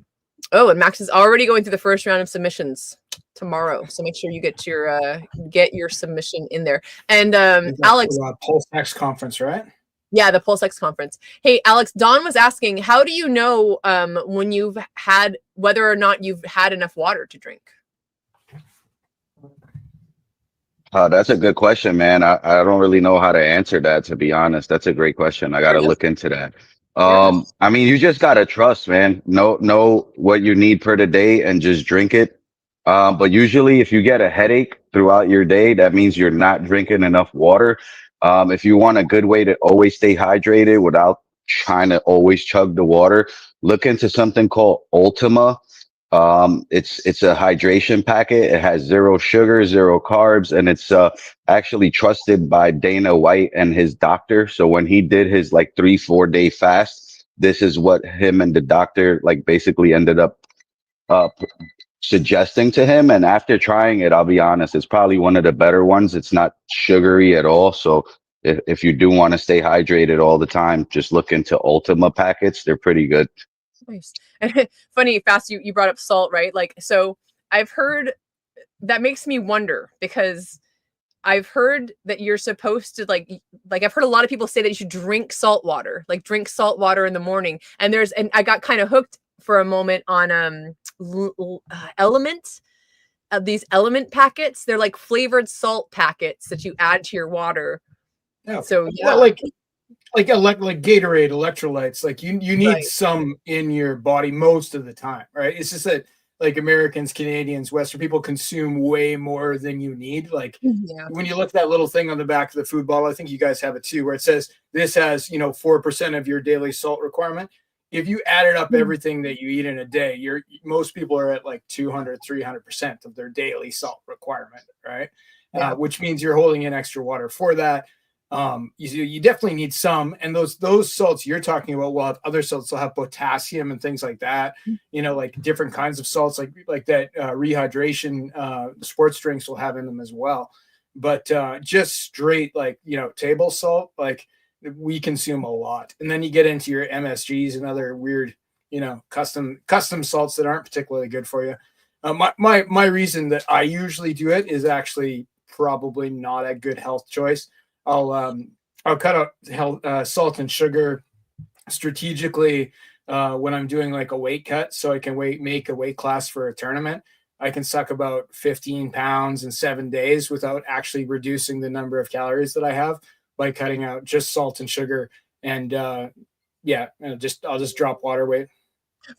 and Max is already going through the first round of submissions tomorrow, so make sure you get your submission in there. And Alex, Pulse X conference, right? Yeah, the Pulse X conference. Hey, Alex, Don was asking, how do you know whether or not you've had enough water to drink? That's a good question, man. I don't really know how to answer that, to be honest. That's a great question. I got to look into that. I mean, you just got to trust, man. Know what you need for the day and just drink it. But usually if you get a headache throughout your day, that means you're not drinking enough water. If you want a good way to always stay hydrated without trying to always chug the water, look into something called Ultima. It's a hydration packet. It has 0 sugar, 0 carbs, and it's actually trusted by Dana White and his doctor. So when he did his like 3-4 day fast, this is what him and the doctor like basically ended up suggesting to him. And after trying it, I'll be honest, it's probably one of the better ones. It's not sugary at all. So if you do want to stay hydrated all the time, just look into Ultima packets. They're pretty good. Nice. Funny, fast, you brought up salt, right? Like, so I've heard that makes me wonder, because I've heard that you're supposed to like I've heard a lot of people say that you should drink salt water, like drink salt water in the morning. And I got kind of hooked for a moment on Element, these Element packets. They're like flavored salt packets that you add to your water. Yeah. So yeah, like Gatorade electrolytes. Like you need Right. some in your body most of the time, right? It's just that like Americans, Canadians, Western people consume way more than you need. Like when you look at that little thing on the back of the food bottle, I think you guys have it too, where it says this has 4% of your daily salt requirement. If you added up everything that you eat in a day, most people are at like 200-300% of their daily salt requirement, right? Which means you're holding in extra water for that. You definitely need some, and those salts you're talking about will have other salts. They'll have potassium and things like that. Like different kinds of salts, like that rehydration sports drinks will have in them as well. But just straight table salt, like we consume a lot. And then you get into your MSGs and other weird custom salts that aren't particularly good for you. My reason that I usually do it is actually probably not a good health choice. I'll cut out salt and sugar strategically when I'm doing like a weight cut, so I can make a weight class for a tournament. I can suck about 15 pounds in 7 days without actually reducing the number of calories that I have by cutting out just salt and sugar. And I'll just drop water weight.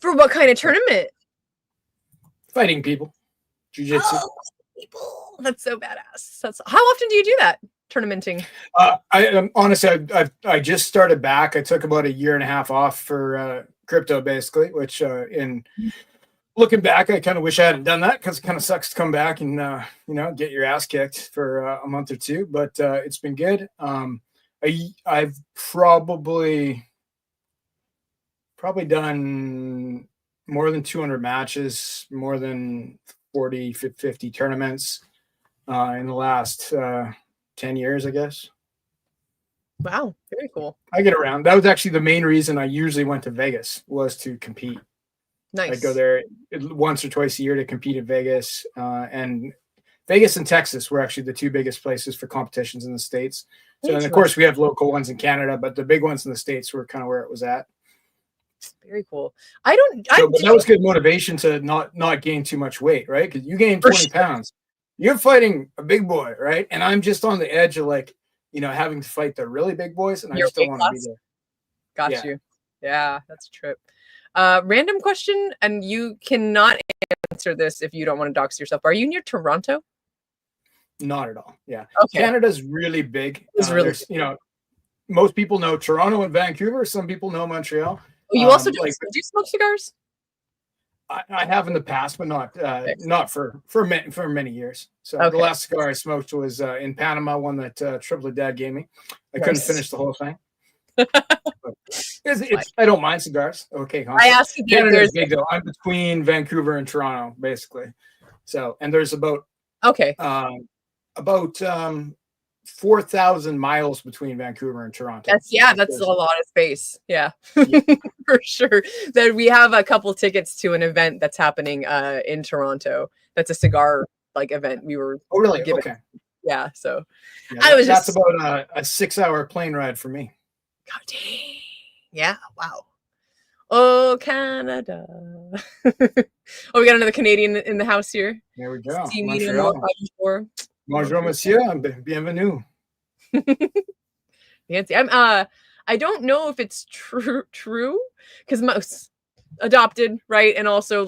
For what kind of tournament? Fighting people, jiu-jitsu. Oh, people. That's so badass. How often do you do that? Tournamenting? I honestly, I just started back. I took about 1.5 years off for crypto, basically. Which in looking back, I kind of wish I hadn't done that, because it kind of sucks to come back and get your ass kicked for a month or two. But it's been good. I've probably done more than 200 matches, more than 40, 50 tournaments in the last 10 years, I guess. Wow, very cool. I get around. That was actually the main reason I usually went to Vegas, was to compete. Nice. I go there once or twice a year to compete at Vegas. And Vegas and Texas were actually the 2 biggest places for competitions in the States. So, and of course, we have local ones in Canada, but the big ones in the States were kind of where it was at. Very cool. That was good motivation to not gain too much weight, right? Because you gain 20 pounds. You're fighting a big boy, right? And I'm just on the edge of having to fight the really big boys, and I just don't want to be there. Got you. Yeah, that's a trip. Random question, and you cannot answer this if you don't want to dox yourself. Are you near Toronto? Not at all. Yeah. Okay. Canada's really big. It's really there's, most people know Toronto and Vancouver. Some people know Montreal. You also do like you smoke cigars? I have in the past, but not for many years. So Okay. the last cigar I smoked was in Panama, one that Triple Dad gave me. I couldn't finish the whole thing. I don't mind cigars. Okay, I asked you Canada is big though. I'm between Vancouver and Toronto, basically. So, and there's about 4,000 miles between Vancouver and Toronto. That's a lot of space. Yeah. For sure. That we have a couple tickets to an event that's happening in Toronto. That's a cigar event. We were really given. Okay. Yeah. So that's about a 6-hour plane ride for me. God dang. Yeah. Wow. Oh, Canada. We got another Canadian in the house here. There we go. Bonjour, monsieur. Bienvenue. Nancy, I don't know if it's true because most adopted, right? And also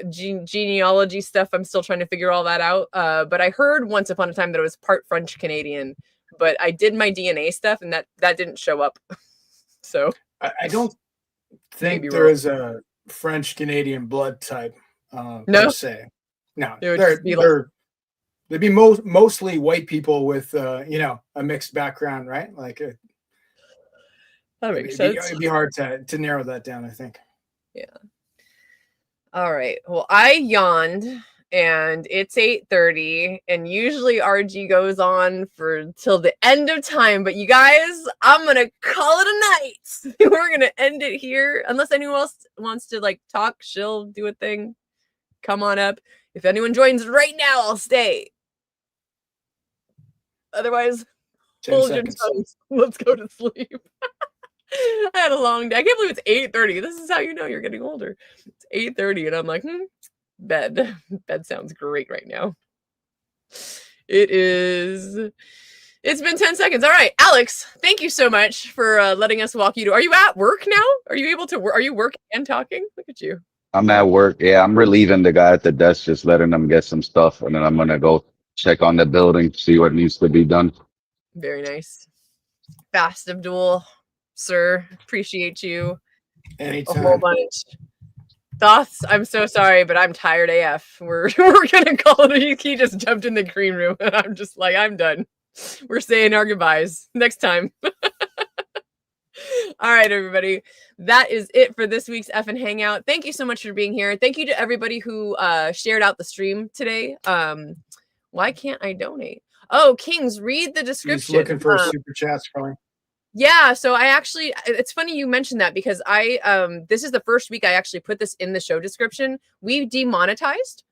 genealogy stuff. I'm still trying to figure all that out. But I heard once upon a time that it was part French Canadian, but I did my DNA stuff and that didn't show up. So I don't think there is a French Canadian blood type. No, per se. No, they'd be mostly white people with a mixed background, right? That makes sense. It'd be hard to narrow that down, I think. Yeah. All right. Well, I yawned and it's 8:30 and usually RG goes on till the end of time, but you guys, I'm going to call it a night. We're going to end it here unless anyone else wants to talk, chill, do a thing. Come on up. If anyone joins right now, I'll stay. Otherwise, hold your tongues. Let's go to sleep. I had a long day. I can't believe it's 8:30. This is how you know you're getting older. It's 8:30 and I'm like, bed. Bed sounds great right now. It's been 10 seconds. All right, Alex, thank you so much for letting us walk you to. Are you at work now? Are you able to work? Are you working and talking? Look at you. I'm at work. Yeah, I'm relieving the guy at the desk, just letting them get some stuff, and then I'm gonna go check on the building, see what needs to be done. Very nice. Fast Abdul, sir. Appreciate you. Anytime. A whole bunch. Thoughts? I'm so sorry, but I'm tired AF. We're gonna call it. He just jumped in the green room, and I'm just like, I'm done. We're saying our goodbyes. Next time. All right, everybody. That is it for this week's FN Hangout. Thank you so much for being here. Thank you to everybody who shared out the stream today. Why can't I donate? Oh, Kings, read the description. He's looking for super chats, probably. Yeah, so it's funny you mentioned that because this is the first week I actually put this in the show description. We demonetized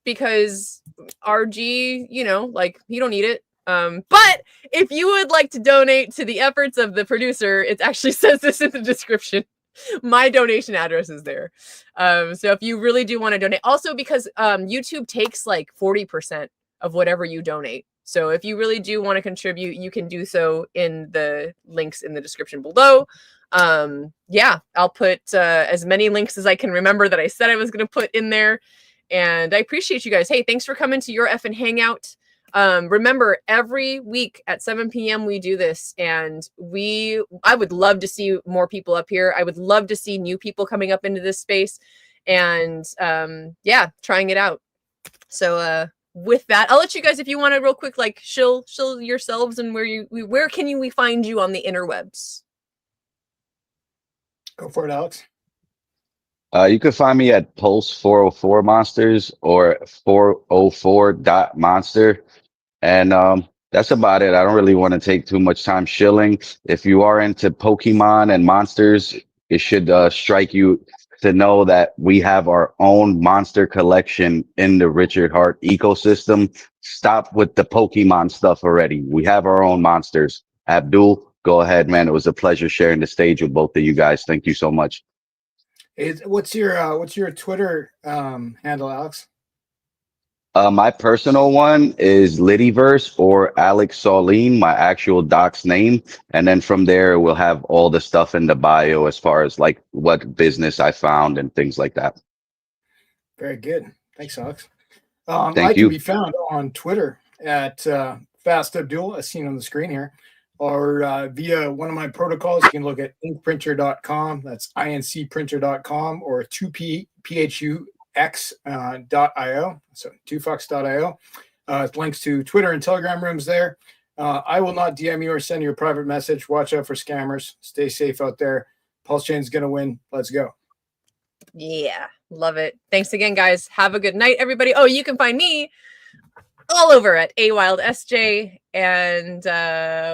because RG, you don't need it. But if you would like to donate to the efforts of the producer, it actually says this in the description. My donation address is there. So if you really do want to donate, also because YouTube takes 40% of whatever you donate. So if you really do want to contribute, you can do so in the links in the description below. Yeah, I'll put as many links as I can remember that I said I was going to put in there. And I appreciate you guys. Hey, thanks for coming to your FN Hangout. Remember, every week at 7 p.m. we do this, and I would love to see more people up here. I would love to see new people coming up into this space and yeah, trying it out. So with that, I'll let you guys, if you want to real quick, shill yourselves and where can we find you on the interwebs? Go for it, Alex. You can find me at Pulse 404 Monsters or 404.monster. And that's about it. I don't really want to take too much time shilling. If you are into Pokemon and monsters, it should strike you to know that we have our own monster collection in the Richard Hart ecosystem. Stop with the Pokemon stuff already. We have our own monsters. Abdul, go ahead, man. It was a pleasure sharing the stage with both of you guys. Thank you so much. What's your Twitter handle, Alex? My personal one is Liddyverse or Alex Saulene, my actual doc's name. And then from there, we'll have all the stuff in the bio as far as like what business I found and things like that. Very good. Thanks, Alex. Thank I can you. be found on Twitter at Fast Abdul, as seen on the screen here, or via one of my protocols. You can look at inkprinter.com. That's incprinter.com or 2phux.io. So 2fucks.io. Links to Twitter and Telegram rooms there. I will not DM you or send you a private message. Watch out for scammers. Stay safe out there. Pulse Chain's going to win. Let's go. Yeah, love it. Thanks again, guys. Have a good night, everybody. Oh, you can find me all over at AWildSJ. And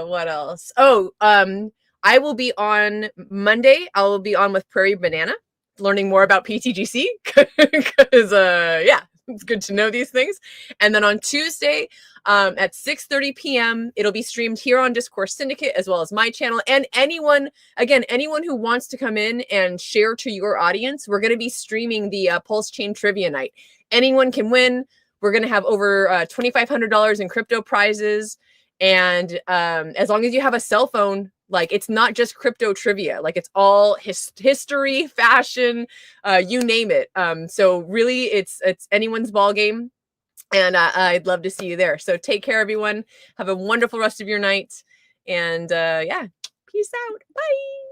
what else? Oh, I will be on Monday. I will be on with Prairie Banana, learning more about PTGC because yeah, it's good to know these things. And then on Tuesday at 6:30 p.m. it'll be streamed here on Discourse Syndicate as well as my channel. And anyone who wants to come in and share to your audience, we're going to be streaming the Pulse Chain Trivia Night. Anyone can win. We're going to have over $2,500 in crypto prizes. And as long as you have a cell phone, like it's not just crypto trivia, like it's all history, fashion, you name it. So really it's anyone's ball game. And I'd love to see you there. So take care, everyone. Have a wonderful rest of your night. And yeah, peace out. Bye.